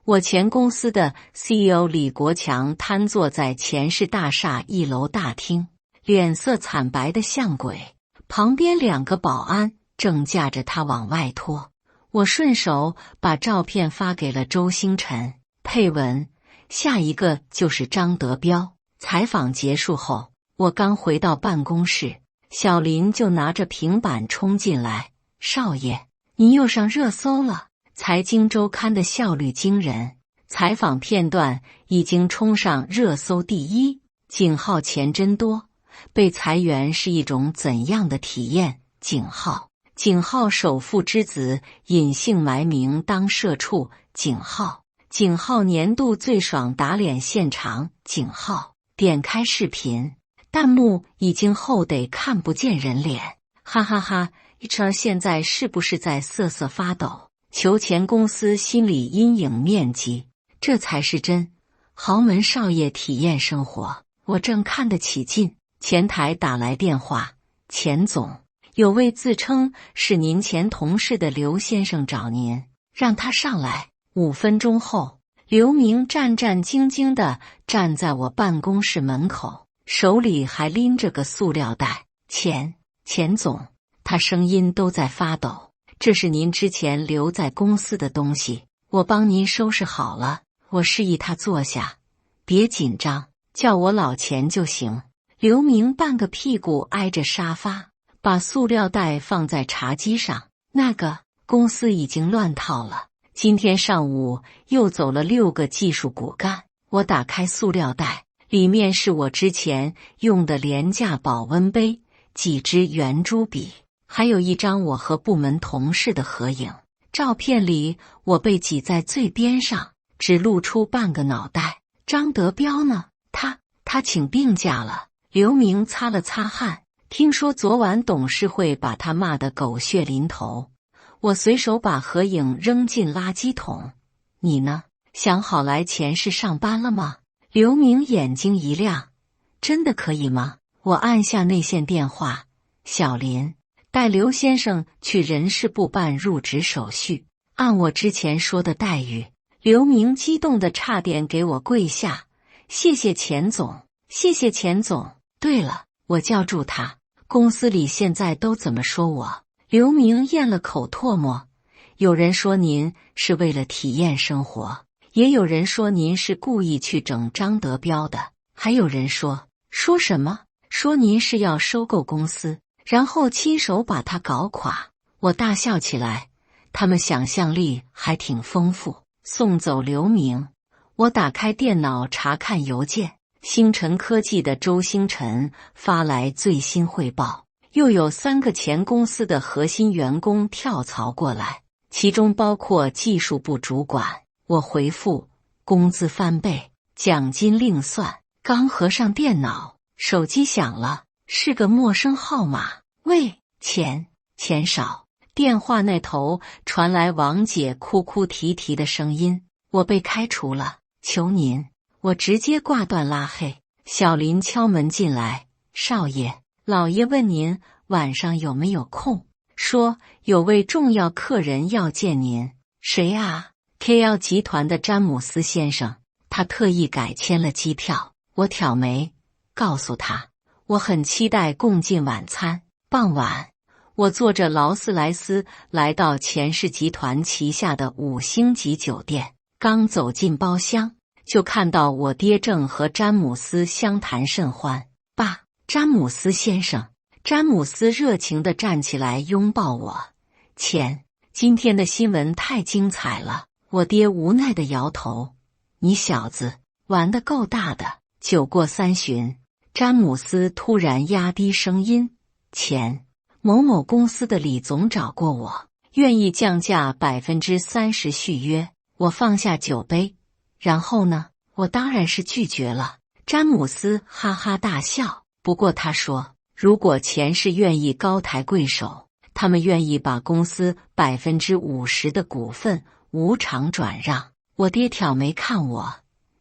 我前公司的 CEO 李国强瘫坐在前市大厦1楼大厅，脸色惨白的像鬼，旁边2个保安正架着他往外拖。我顺手把照片发给了周星辰，配文：下一个就是张德彪。采访结束后，我刚回到办公室，小林就拿着平板冲进来：“少爷，您又上热搜了。”财经周刊的效率惊人，采访片段已经冲上热搜第1。井号钱真多，被裁员是一种怎样的体验？井号首富之子隐姓埋名当社畜。井号年度最爽打脸现场。井号点开视频，弹幕已经厚得看不见人脸，哈哈哈！HR 现在是不是在瑟瑟发抖？求前公司心理阴影面积，这才是真豪门少爷体验生活。我正看得起劲，前台打来电话：“钱总，有位自称是您前同事的刘先生找您，让他上来。”5分钟后，刘明战战兢兢地站在我办公室门口，手里还拎着个塑料袋。钱总，他声音都在发抖。这是您之前留在公司的东西，我帮您收拾好了。我示意他坐下，别紧张，叫我老钱就行。刘明半个屁股挨着沙发，把塑料袋放在茶几上。公司已经乱套了，今天上午又走了6个技术骨干。我打开塑料袋，里面是我之前用的廉价保温杯、几支圆珠笔，还有一张我和部门同事的合影。照片里我被挤在最边上，只露出半个脑袋。张德彪呢？他请病假了。刘明擦了擦汗，听说昨晚董事会把他骂得狗血淋头。我随手把合影扔进垃圾桶。你呢？想好来前市上班了吗？刘明眼睛一亮，真的可以吗？我按下内线电话：小林，带刘先生去人事部办入职手续，按我之前说的待遇。刘明激动得差点给我跪下：谢谢钱总，谢谢钱总。对了，我叫住他，公司里现在都怎么说我？刘明咽了口唾沫：有人说您是为了体验生活，也有人说您是故意去整张德彪的，还有人说什么？说您是要收购公司，然后亲手把它搞垮。我大笑起来，他们想象力还挺丰富。送走刘明，我打开电脑查看邮件，星辰科技的周星辰发来最新汇报，又有3个前公司的核心员工跳槽过来，其中包括技术部主管。我回复：工资翻倍，奖金另算。刚合上电脑，手机响了，是个陌生号码。喂，钱少。电话那头传来王姐哭哭啼啼的声音：我被开除了，求您。我直接挂断拉黑。小林敲门进来：少爷，老爷问您晚上有没有空，说有位重要客人要见您。谁啊？KL 集团的詹姆斯先生，他特意改签了机票。我挑眉，告诉他我很期待共进晚餐。傍晚，我坐着劳斯莱斯来到钱氏集团旗下的5星级酒店，刚走进包厢，就看到我爹正和詹姆斯相谈甚欢。爸，詹姆斯先生。詹姆斯热情地站起来拥抱我。钱，今天的新闻太精彩了。我爹无奈地摇头。你小子玩得够大的。酒过3巡，詹姆斯突然压低声音：钱，某某公司的李总找过我，愿意降价30%续约。我放下酒杯，然后呢？我当然是拒绝了。詹姆斯哈哈大笑，不过他说，如果钱是愿意高抬贵手，他们愿意把公司50%的股份无偿转让。我爹挑眉看我，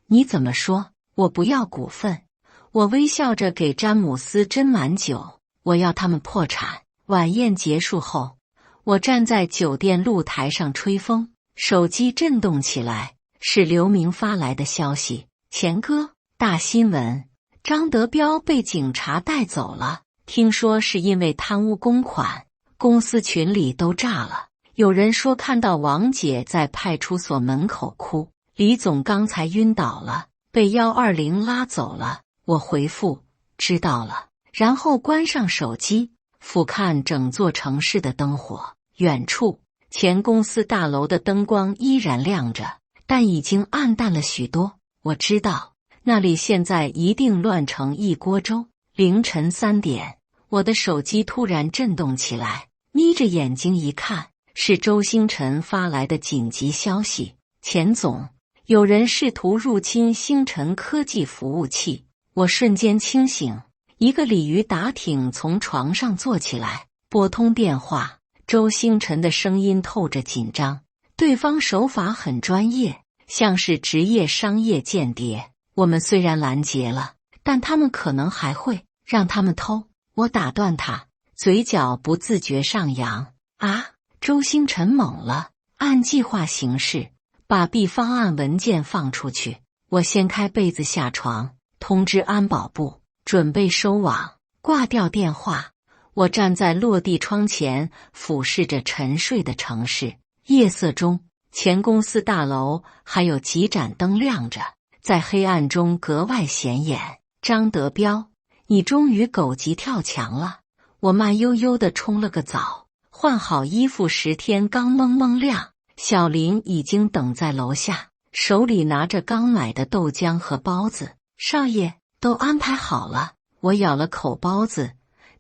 你怎么说？我不要股份。我微笑着给詹姆斯斟满酒，我要他们破产。晚宴结束后，我站在酒店露台上吹风，手机震动起来，是刘明发来的消息：钱哥，大新闻，张德彪被警察带走了，听说是因为贪污公款，公司群里都炸了。有人说看到王姐在派出所门口哭，李总刚才晕倒了，被120拉走了。我回复知道了，然后关上手机，俯瞰整座城市的灯火。远处前公司大楼的灯光依然亮着，但已经暗淡了许多。我知道那里现在一定乱成一锅粥。凌晨3点，我的手机突然震动起来，眯着眼睛一看，是周星辰发来的紧急消息：钱总，有人试图入侵星辰科技服务器。我瞬间清醒，一个鲤鱼打挺从床上坐起来，拨通电话。周星辰的声音透着紧张，对方手法很专业，像是职业商业间谍。我们虽然拦截了，但他们可能还会让他们偷。我打断他，嘴角不自觉上扬。啊！周星辰懵了，按计划行事，把 B 方案文件放出去。我掀开被子下床，通知安保部，准备收网。挂掉电话，我站在落地窗前，俯视着沉睡的城市。夜色中，前公司大楼还有几盏灯亮着，在黑暗中格外显眼。张德彪，你终于狗急跳墙了。我慢悠悠地冲了个澡，换好衣服时天刚蒙蒙亮，小林已经等在楼下，手里拿着刚买的豆浆和包子。少爷，都安排好了。我咬了口包子。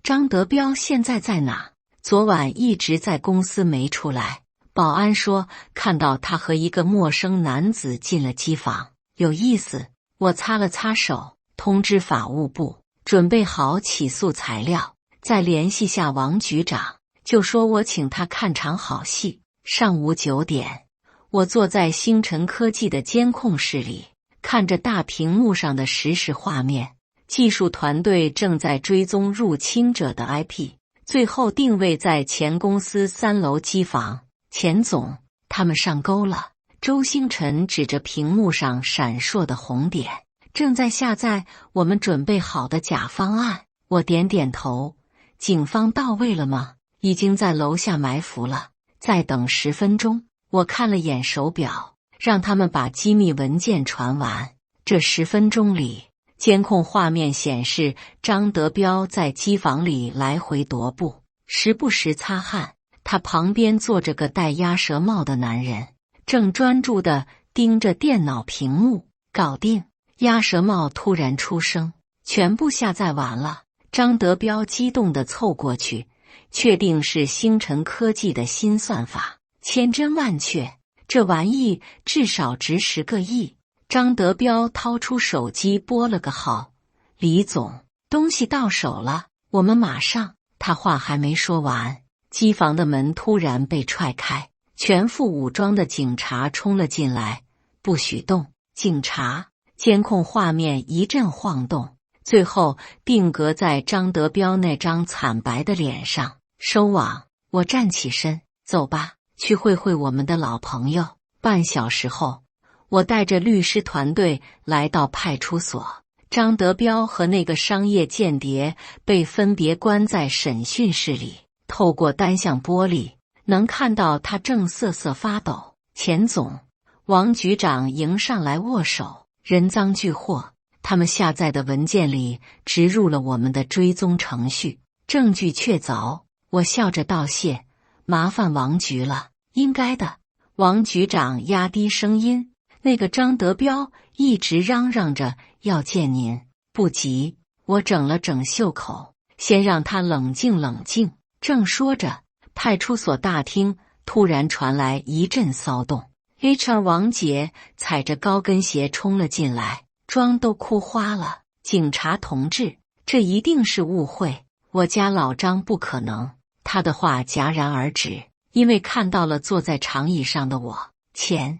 张德彪现在在哪？昨晚一直在公司没出来。保安说看到他和一个陌生男子进了机房。有意思。我擦了擦手，通知法务部准备好起诉材料，再联系下王局长，就说我请他看场好戏。上午9点，我坐在星辰科技的监控室里，看着大屏幕上的实时画面。技术团队正在追踪入侵者的 IP， 最后定位在前公司3楼机房。钱总，他们上钩了。周星辰指着屏幕上闪烁的红点，正在下载我们准备好的假方案。我点点头。警方到位了吗？已经在楼下埋伏了，再等10分钟。我看了眼手表，让他们把机密文件传完。这10分钟里，监控画面显示张德彪在机房里来回踱步，时不时擦汗。他旁边坐着个戴鸭舌帽的男人，正专注地盯着电脑屏幕。搞定！鸭舌帽突然出声，全部下载完了。张德彪激动地凑过去，确定是星辰科技的新算法，千真万确，这玩意至少值10个亿。张德彪掏出手机拨了个号：李总，东西到手了，我们马上。他话还没说完，机房的门突然被踹开，全副武装的警察冲了进来。不许动！警察！监控画面一阵晃动，最后定格在张德彪那张惨白的脸上。收网！我站起身，走吧，去会会我们的老朋友。半小时后，我带着律师团队来到派出所。张德彪和那个商业间谍被分别关在审讯室里，透过单向玻璃能看到他正瑟瑟发抖。钱总，王局长迎上来握手。人赃俱获，他们下载的文件里植入了我们的追踪程序，证据确凿。我笑着道谢，麻烦王局了。应该的。王局长压低声音，那个张德彪一直嚷嚷着要见您。不急，我整了整袖口，先让他冷静冷静。正说着，派出所大厅突然传来一阵骚动， HR 王姐踩着高跟鞋冲了进来，妆都哭花了。警察同志，这一定是误会，我家老张不可能。他的话戛然而止，因为看到了坐在长椅上的我。钱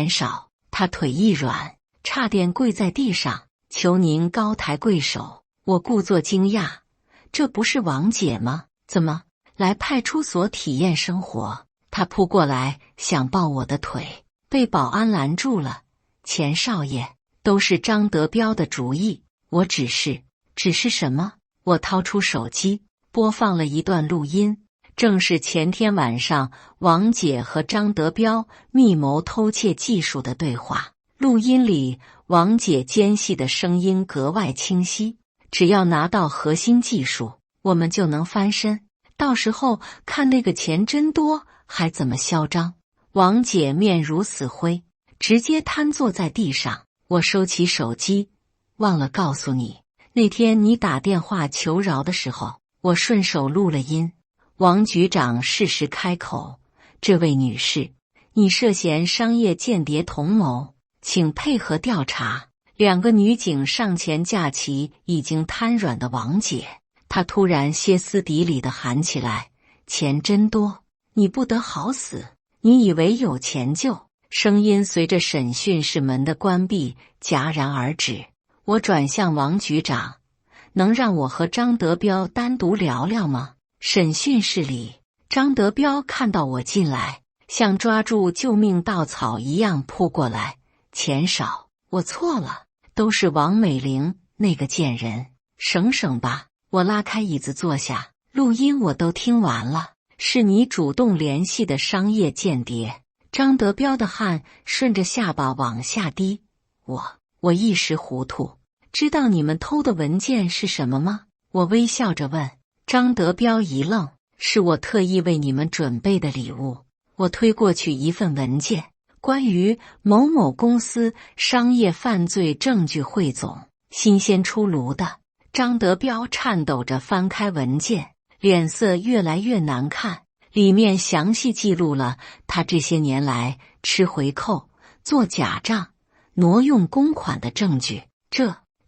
少，他腿一软，差点跪在地上，求您高抬贵手。我故作惊讶，这不是王姐吗？怎么来派出所体验生活？他扑过来想抱我的腿，被保安拦住了。钱少爷，都是张德彪的主意，我只是什么？我掏出手机，播放了一段录音，正是前天晚上王姐和张德彪密谋偷窃技术的对话。录音里，王姐尖细的声音格外清晰，只要拿到核心技术，我们就能翻身，到时候看那个钱真多还怎么嚣张。王姐面如死灰，直接瘫坐在地上。我收起手机，忘了告诉你，那天你打电话求饶的时候，我顺手录了音。王局长适时开口，这位女士，你涉嫌商业间谍同谋，请配合调查。两个女警上前架起已经瘫软的王姐，她突然歇斯底里地喊起来，钱真多，你不得好死，你以为有钱就……声音随着审讯室门的关闭戛然而止。我转向王局长，能让我和张德彪单独聊聊吗？审讯室里，张德彪看到我进来，像抓住救命稻草一样扑过来。钱少，我错了，都是王美玲那个贱人，省省吧。我拉开椅子坐下，录音我都听完了，是你主动联系的商业间谍。张德彪的汗顺着下巴往下滴。我一时糊涂，知道你们偷的文件是什么吗？我微笑着问。张德彪一愣，是我特意为你们准备的礼物。我推过去一份文件，关于某某公司商业犯罪证据汇总，新鲜出炉的。张德彪颤抖着翻开文件，脸色越来越难看。里面详细记录了他这些年来吃回扣、做假账、挪用公款的证据。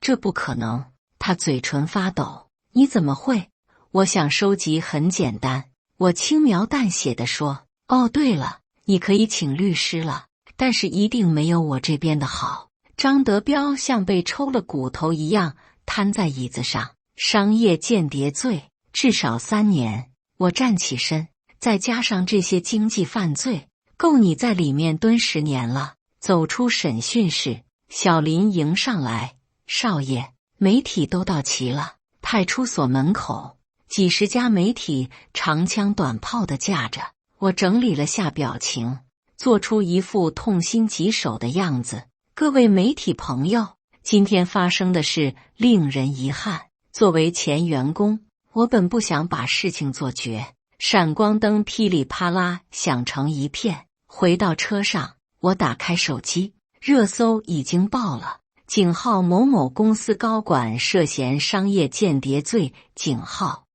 这不可能！他嘴唇发抖。你怎么会？我想收集很简单。我轻描淡写地说。哦，对了，你可以请律师了，但是一定没有我这边的好。张德彪像被抽了骨头一样瘫在椅子上。商业间谍罪，至少3年。我站起身。再加上这些经济犯罪，够你在里面蹲10年了。走出审讯室，小林迎上来，少爷，媒体都到齐了。派出所门口，几十家媒体长枪短炮的架着。我整理了下表情，做出一副痛心疾首的样子。各位媒体朋友，今天发生的事令人遗憾。作为前员工，我本不想把事情做绝。闪光灯噼里啪啦响成一片。回到车上，我打开手机，热搜已经报了。井号某某公司高管涉嫌商业间谍罪。井号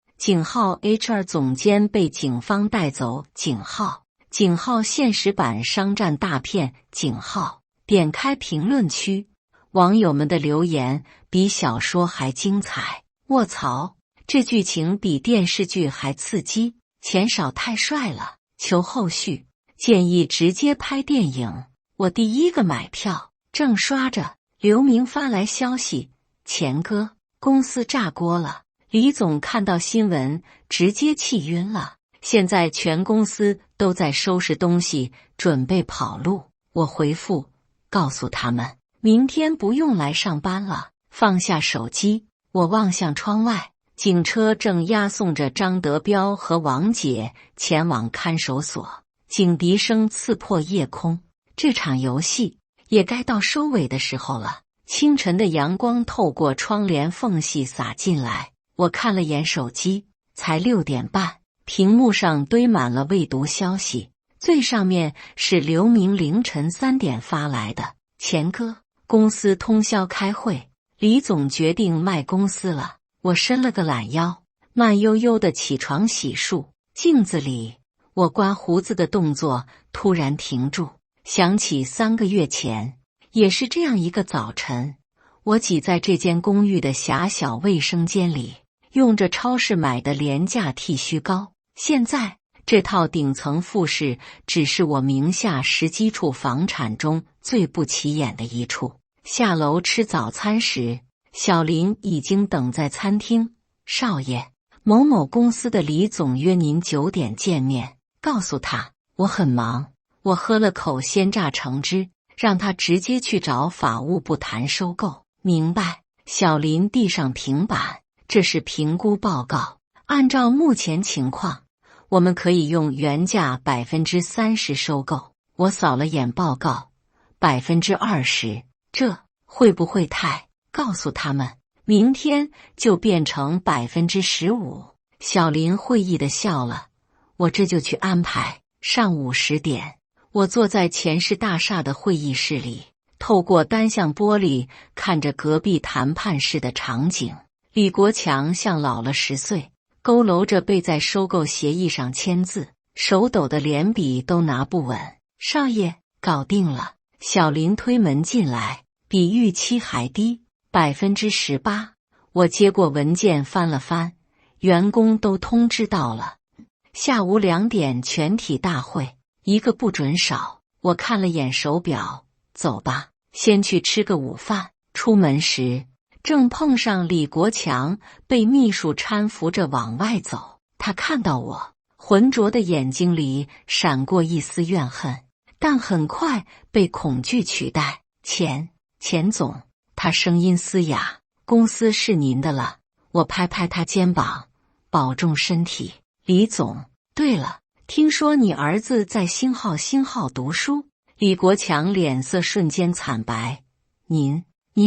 HR 总监被警方带走。井号现实版商战大片。井号点开评论区，网友们的留言比小说还精彩。卧槽，这剧情比电视剧还刺激。钱少太帅了，求后续，建议直接拍电影。我第一个买票。正刷着，刘明发来消息，钱哥，公司炸锅了。李总看到新闻直接气晕了，现在全公司都在收拾东西准备跑路。我回复，告诉他们明天不用来上班了。放下手机，我望向窗外，警车正押送着张德彪和王姐前往看守所，警笛声刺破夜空。这场游戏也该到收尾的时候了。清晨的阳光透过窗帘缝隙洒进来，我看了眼手机，才6点半，屏幕上堆满了未读消息，最上面是刘明凌晨3点发来的。钱哥，公司通宵开会，李总决定卖公司了。我伸了个懒腰，慢悠悠地起床洗漱。镜子里，我刮胡子的动作突然停住，想起3个月前，也是这样一个早晨，我挤在这间公寓的狭小卫生间里，用着超市买的廉价剃须膏。现在这套顶层复式只是我名下10基处房产中最不起眼的一处。下楼吃早餐时，小林已经等在餐厅。少爷，某某公司的李总约您9点见面，告诉他我很忙。我喝了口鲜榨橙汁，让他直接去找法务部谈收购。明白。小林递上平板，这是评估报告，按照目前情况，我们可以用原价30%收购。我扫了眼报告，20%，这会不会太……告诉他们，明天就变成15%。小林会意地笑了，我这就去安排。上午10点，我坐在前市大厦的会议室里，透过单向玻璃看着隔壁谈判室的场景。李国强像老了10岁，佝偻着背在收购协议上签字，手抖的连笔都拿不稳。少爷，搞定了。小林推门进来，比预期还低，18%。我接过文件翻了翻，员工都通知到了。下午2点全体大会，一个不准少。我看了眼手表，走吧，先去吃个午饭。出门时，正碰上李国强被秘书搀扶着往外走。他看到我，浑浊的眼睛里闪过一丝怨恨，但很快被恐惧取代。钱总，他声音嘶哑，公司是您的了。我拍拍他肩膀，保重身体。李总，对了，听说你儿子在星号读书。李国强脸色瞬间惨白。您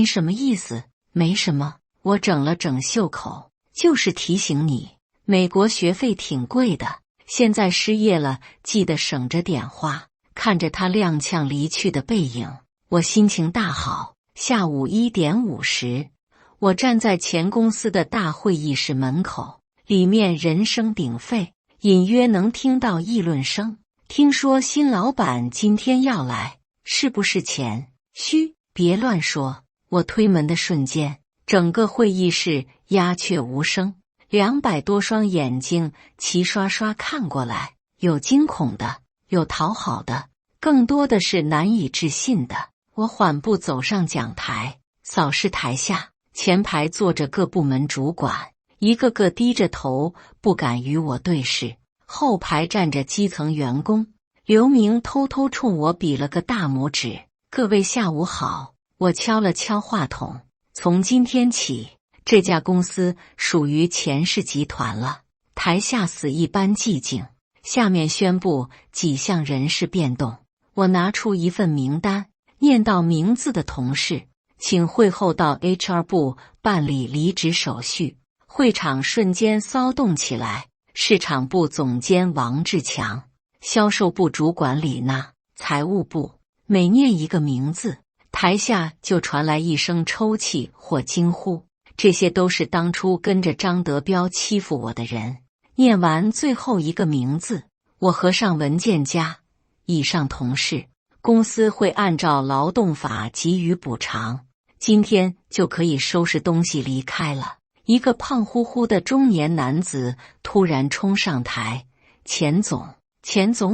什么意思？没什么，我整了整袖口，就是提醒你，美国学费挺贵的，现在失业了，记得省着点花。看着他踉跄离去的背影，我心情大好。下午1点50，我站在前公司的大会议室门口，里面人声鼎沸，隐约能听到议论声。听说新老板今天要来，是不是钱？嘘，别乱说。我推门的瞬间，整个会议室鸦雀无声，200多双眼睛齐刷刷看过来，有惊恐的，有讨好的，更多的是难以置信的。我缓步走上讲台，扫视台下，前排坐着各部门主管，一个个低着头，不敢与我对视。后排站着基层员工，刘明偷偷冲我比了个大拇指。各位下午好。我敲了敲话筒，从今天起，这家公司属于钱氏集团了。台下死一般寂静。下面宣布几项人事变动。我拿出一份名单，念到名字的同事，请会后到 HR 部办理离职手续。会场瞬间骚动起来。市场部总监王志强，销售部主管李娜，财务部。每念一个名字，台下就传来一声抽泣或惊呼，这些都是当初跟着张德彪欺负我的人。念完最后一个名字，我合上文件夹。以上同事，公司会按照劳动法给予补偿，今天就可以收拾东西离开了。一个胖乎乎的中年男子突然冲上台，钱总，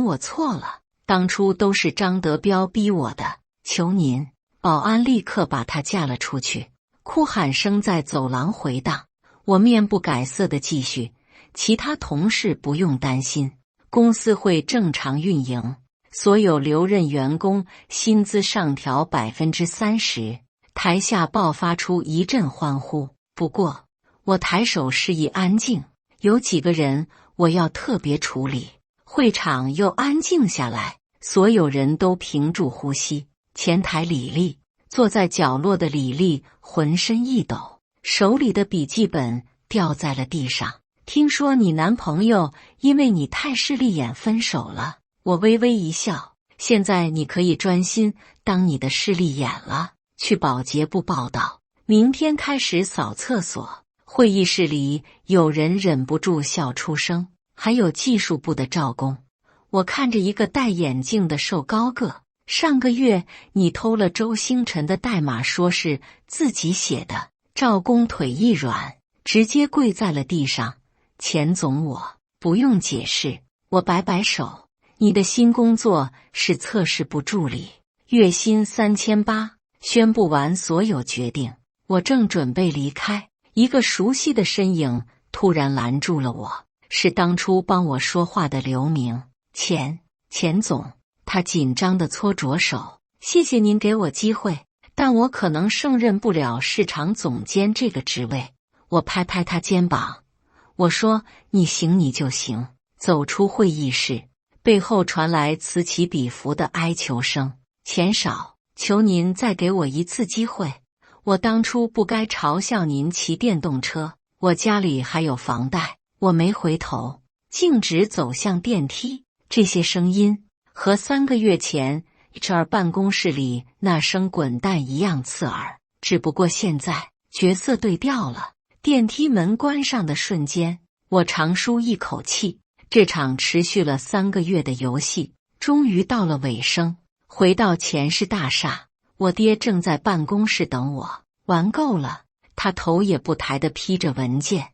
我错了，当初都是张德彪逼我的，求您。保安立刻把他架了出去，哭喊声在走廊回荡。我面不改色地继续，其他同事不用担心，公司会正常运营，所有留任员工薪资上调30%。台下爆发出一阵欢呼。不过我抬手示意安静，有几个人我要特别处理。会场又安静下来，所有人都屏住呼吸。前台李丽，坐在角落的李丽浑身一抖，手里的笔记本掉在了地上。听说你男朋友因为你太势利眼分手了。我微微一笑，现在你可以专心当你的势利眼了，去保洁部报道，明天开始扫厕所。会议室里有人忍不住笑出声，还有技术部的赵工。我看着一个戴眼镜的瘦高个，上个月你偷了周星辰的代码，说是自己写的。赵公腿一软，直接跪在了地上。钱总，我不用解释。我摆摆手，你的新工作是测试部助理，月薪3800。宣布完所有决定，我正准备离开，一个熟悉的身影突然拦住了我，是当初帮我说话的刘明。钱总。他紧张地搓着手，谢谢您给我机会，但我可能胜任不了市场总监这个职位。我拍拍他肩膀，我说你行你就行。走出会议室，背后传来此起彼伏的哀求声，钱少，求您再给我一次机会。我当初不该嘲笑您骑电动车，我家里还有房贷。我没回头，径直走向电梯。这些声音和3个月前HR办公室里那声滚蛋一样刺耳，只不过现在角色对调了。电梯门关上的瞬间，我长舒一口气，这场持续了3个月的游戏终于到了尾声。回到钱氏大厦，我爹正在办公室等我。玩够了，他头也不抬地批着文件。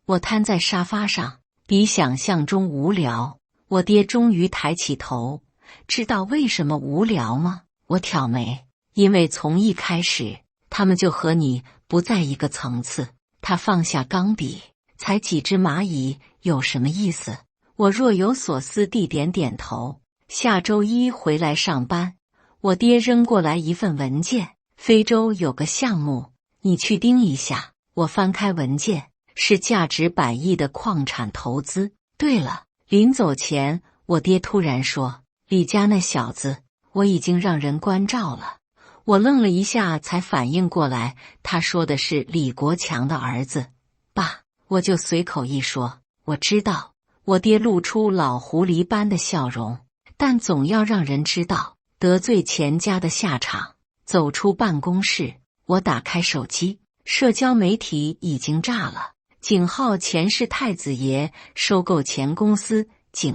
我瘫在沙发上，比想象中无聊。我爹终于抬起头，知道为什么无聊吗？我挑眉，因为从一开始他们就和你不在一个层次。他放下钢笔，才几只蚂蚁有什么意思？我若有所思地点点头。下周1回来上班。我爹扔过来一份文件，非洲有个项目，你去盯一下。我翻开文件，是价值100亿的矿产投资。对了，临走前，我爹突然说，李家那小子，我已经让人关照了。我愣了一下，才反应过来，他说的是李国强的儿子。爸，我就随口一说，我知道。我爹露出老狐狸般的笑容，但总要让人知道得罪钱家的下场。走出办公室，我打开手机，社交媒体已经炸了。井号钱氏太子爷收购前公司，井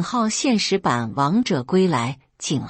号现实版王者归来，井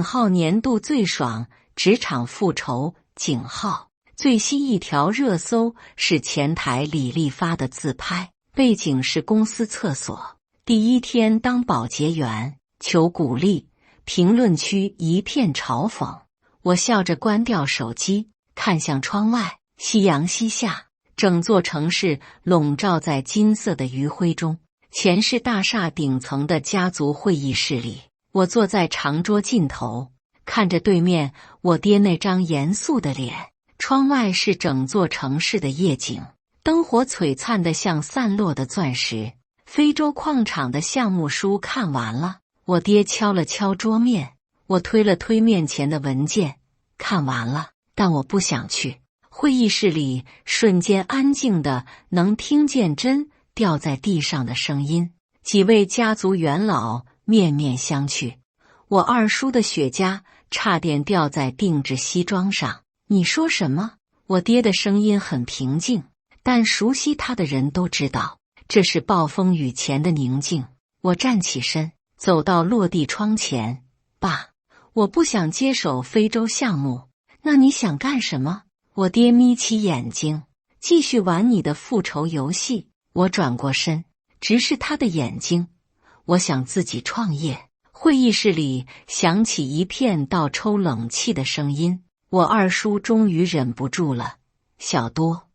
号年度最爽职场复仇，井号最新一条热搜是前台李丽发的自拍，背景是公司厕所。第一天当保洁员，求鼓励，评论区一片嘲讽。我笑着关掉手机，看向窗外，夕阳西下，整座城市笼罩在金色的余晖中。钱氏大厦顶层的家族会议室里，我坐在长桌尽头，看着对面我爹那张严肃的脸。窗外是整座城市的夜景，灯火璀璨得像散落的钻石。非洲矿场的项目书看完了，我爹敲了敲桌面，我推了推面前的文件，看完了，但我不想去。会议室里瞬间安静的能听见针掉在地上的声音，几位家族元老面面相觑。我二叔的雪茄差点掉在定制西装上。你说什么？我爹的声音很平静，但熟悉他的人都知道，这是暴风雨前的宁静。我站起身，走到落地窗前。爸，我不想接手非洲项目。那你想干什么？我爹眯起眼睛，继续玩你的复仇游戏。我转过身，直视他的眼睛。我想自己创业。会议室里响起一片倒抽冷气的声音。我二叔终于忍不住了，小多，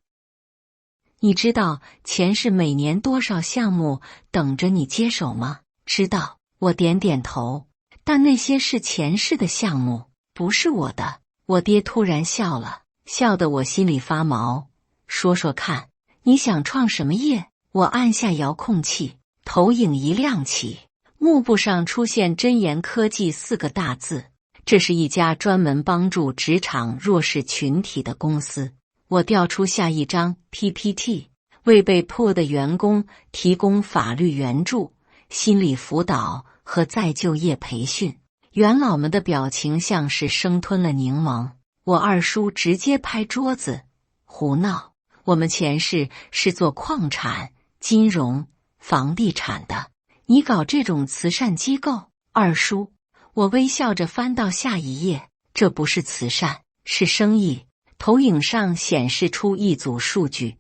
你知道钱氏每年多少项目等着你接手吗？知道。我点点头。但那些是钱氏的项目，不是我的。我爹突然笑了，笑得我心里发毛。说说看，你想创什么业？我按下遥控器，投影仪亮起，幕布上出现臻研科技4个大字。这是一家专门帮助职场弱势群体的公司。我调出下一张 PPT， 为被迫的员工提供法律援助、心理辅导和再就业培训。元老们的表情像是生吞了柠檬。我二叔直接拍桌子，胡闹！我们钱氏是做矿产、金融、房地产的，你搞这种慈善机构？二叔，我微笑着翻到下一页，这不是慈善，是生意。投影上显示出一组数据：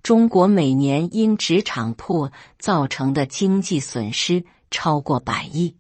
中国每年因职场破造成的经济损失超过100亿。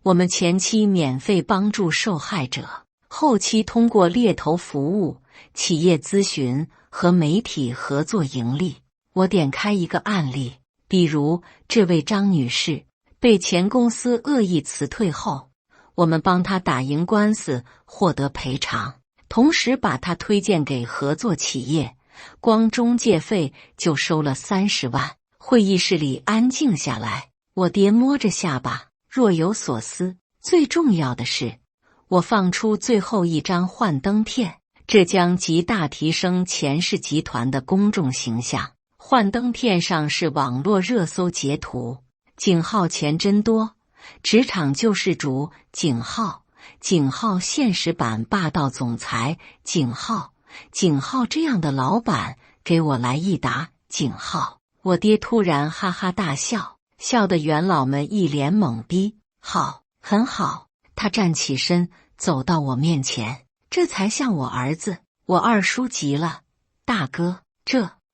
我们前期免费帮助受害者，后期通过猎头服务、企业咨询和媒体合作盈利。我点开一个案例，比如这位张女士被前公司恶意辞退后，我们帮她打赢官司，获得赔偿，同时把她推荐给合作企业，光中介费就收了30万。会议室里安静下来，我爹摸着下巴，若有所思。最重要的是，我放出最后一张幻灯片，这将极大提升钱氏集团的公众形象。幻灯片上是网络热搜截图：井号钱真多，职场救世主井号，井号现实版霸道总裁井号，井号这样的老板给我来一打井号。我爹突然哈哈大笑，笑得元老们一脸懵逼。好，很好。他站起身走到我面前，这才像我儿子。我二叔急了，大哥，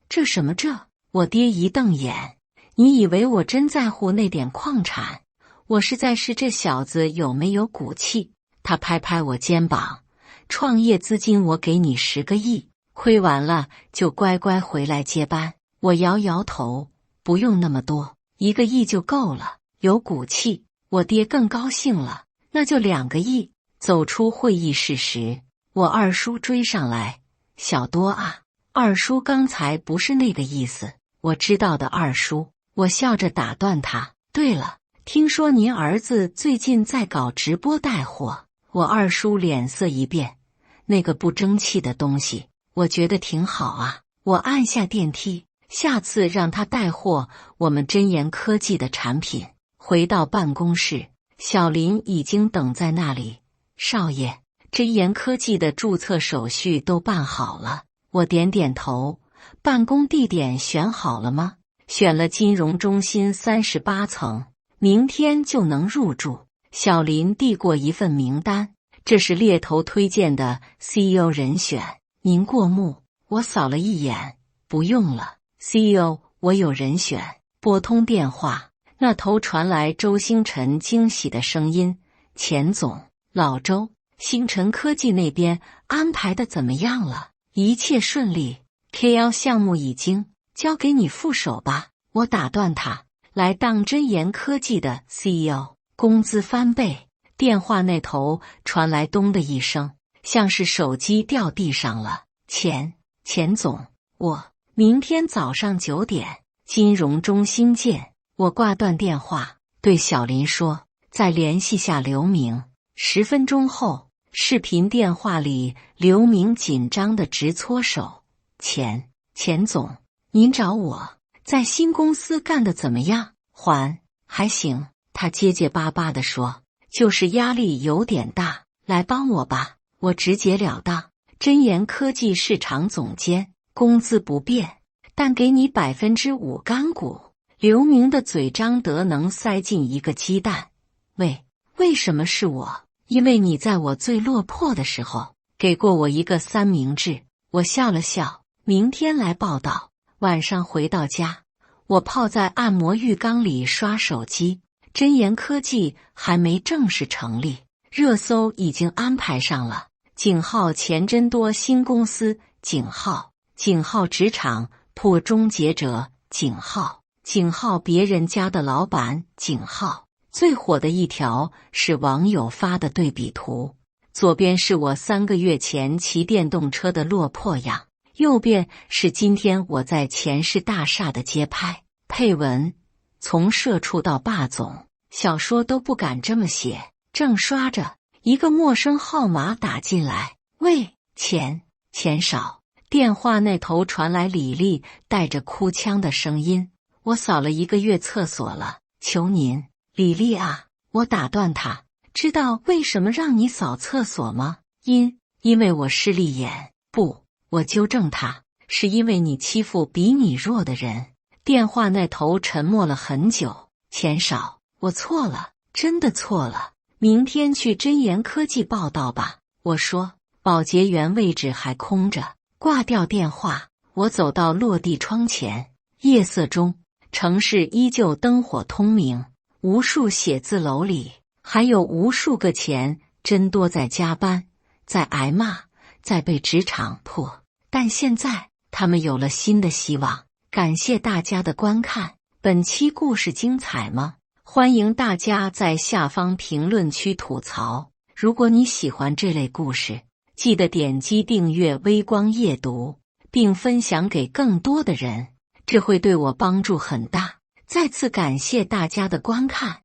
这什么这？我爹一瞪眼，你以为我真在乎那点矿产？我是在试这小子有没有骨气。他拍拍我肩膀，创业资金我给你10个亿，亏完了就乖乖回来接班。我摇摇头，不用那么多，1个亿就够了。有骨气。我爹更高兴了，那就2个亿。走出会议室时，我二叔追上来，小多啊，二叔刚才不是那个意思。我知道的，二叔。我笑着打断他，对了，听说您儿子最近在搞直播带货。我二叔脸色一变，那个不争气的东西，我觉得挺好啊。我按下电梯，下次让他带货我们臻研科技的产品。回到办公室，小林已经等在那里。少爷，臻研科技的注册手续都办好了。我点点头。办公地点选好了吗？选了金融中心38层，明天就能入住。小林递过一份名单，这是猎头推荐的 CEO 人选，您过目。我扫了一眼，不用了。CEO， 我有人选。拨通电话，那头传来周星辰惊喜的声音：钱总，老周，星辰科技那边安排的怎么样了？一切顺利。KL 项目已经交给你副手吧。我打断他，来当臻研科技的 CEO， 工资翻倍。电话那头传来咚的一声，像是手机掉地上了。钱总，我明天早上9点，金融中心见。我挂断电话，对小林说，再联系下刘明。10分钟后，视频电话里刘明紧张的直搓手。钱总，您找我，在新公司干得怎么样？还行。他结结巴巴地说，就是压力有点大，来帮我吧。我直截了当，臻研科技市场总监，工资不变，但给你5%干股。刘明的嘴张得能塞进一个鸡蛋。为什么是我？因为你在我最落魄的时候，给过我一个3明治。我笑了笑。明天来报道。晚上回到家，我泡在按摩浴缸里刷手机。臻研科技还没正式成立，热搜已经安排上了。井号钱真多新公司井号职场破终结者井号别人家的老板井号。最火的一条是网友发的对比图，左边是我3个月前骑电动车的落魄样，右边是今天我在钱氏大厦的街拍。配文：从社畜到霸总，小说都不敢这么写。正刷着，一个陌生号码打进来，喂，钱少。电话那头传来李丽带着哭腔的声音：我扫了1个月厕所了，求您。李丽啊，我打断他，知道为什么让你扫厕所吗？因为我视力眼。不，我纠正他，是因为你欺负比你弱的人。电话那头沉默了很久。钱少，我错了，真的错了。明天去臻研科技报道吧。我说，保洁员位置还空着。挂掉电话，我走到落地窗前，夜色中，城市依旧灯火通明，无数写字楼里还有无数个钱真多在加班，在挨骂，在被职场破。但现在他们有了新的希望。感谢大家的观看，本期故事精彩吗？欢迎大家在下方评论区吐槽。如果你喜欢这类故事，记得点击订阅微光夜读，并分享给更多的人，这会对我帮助很大。再次感谢大家的观看。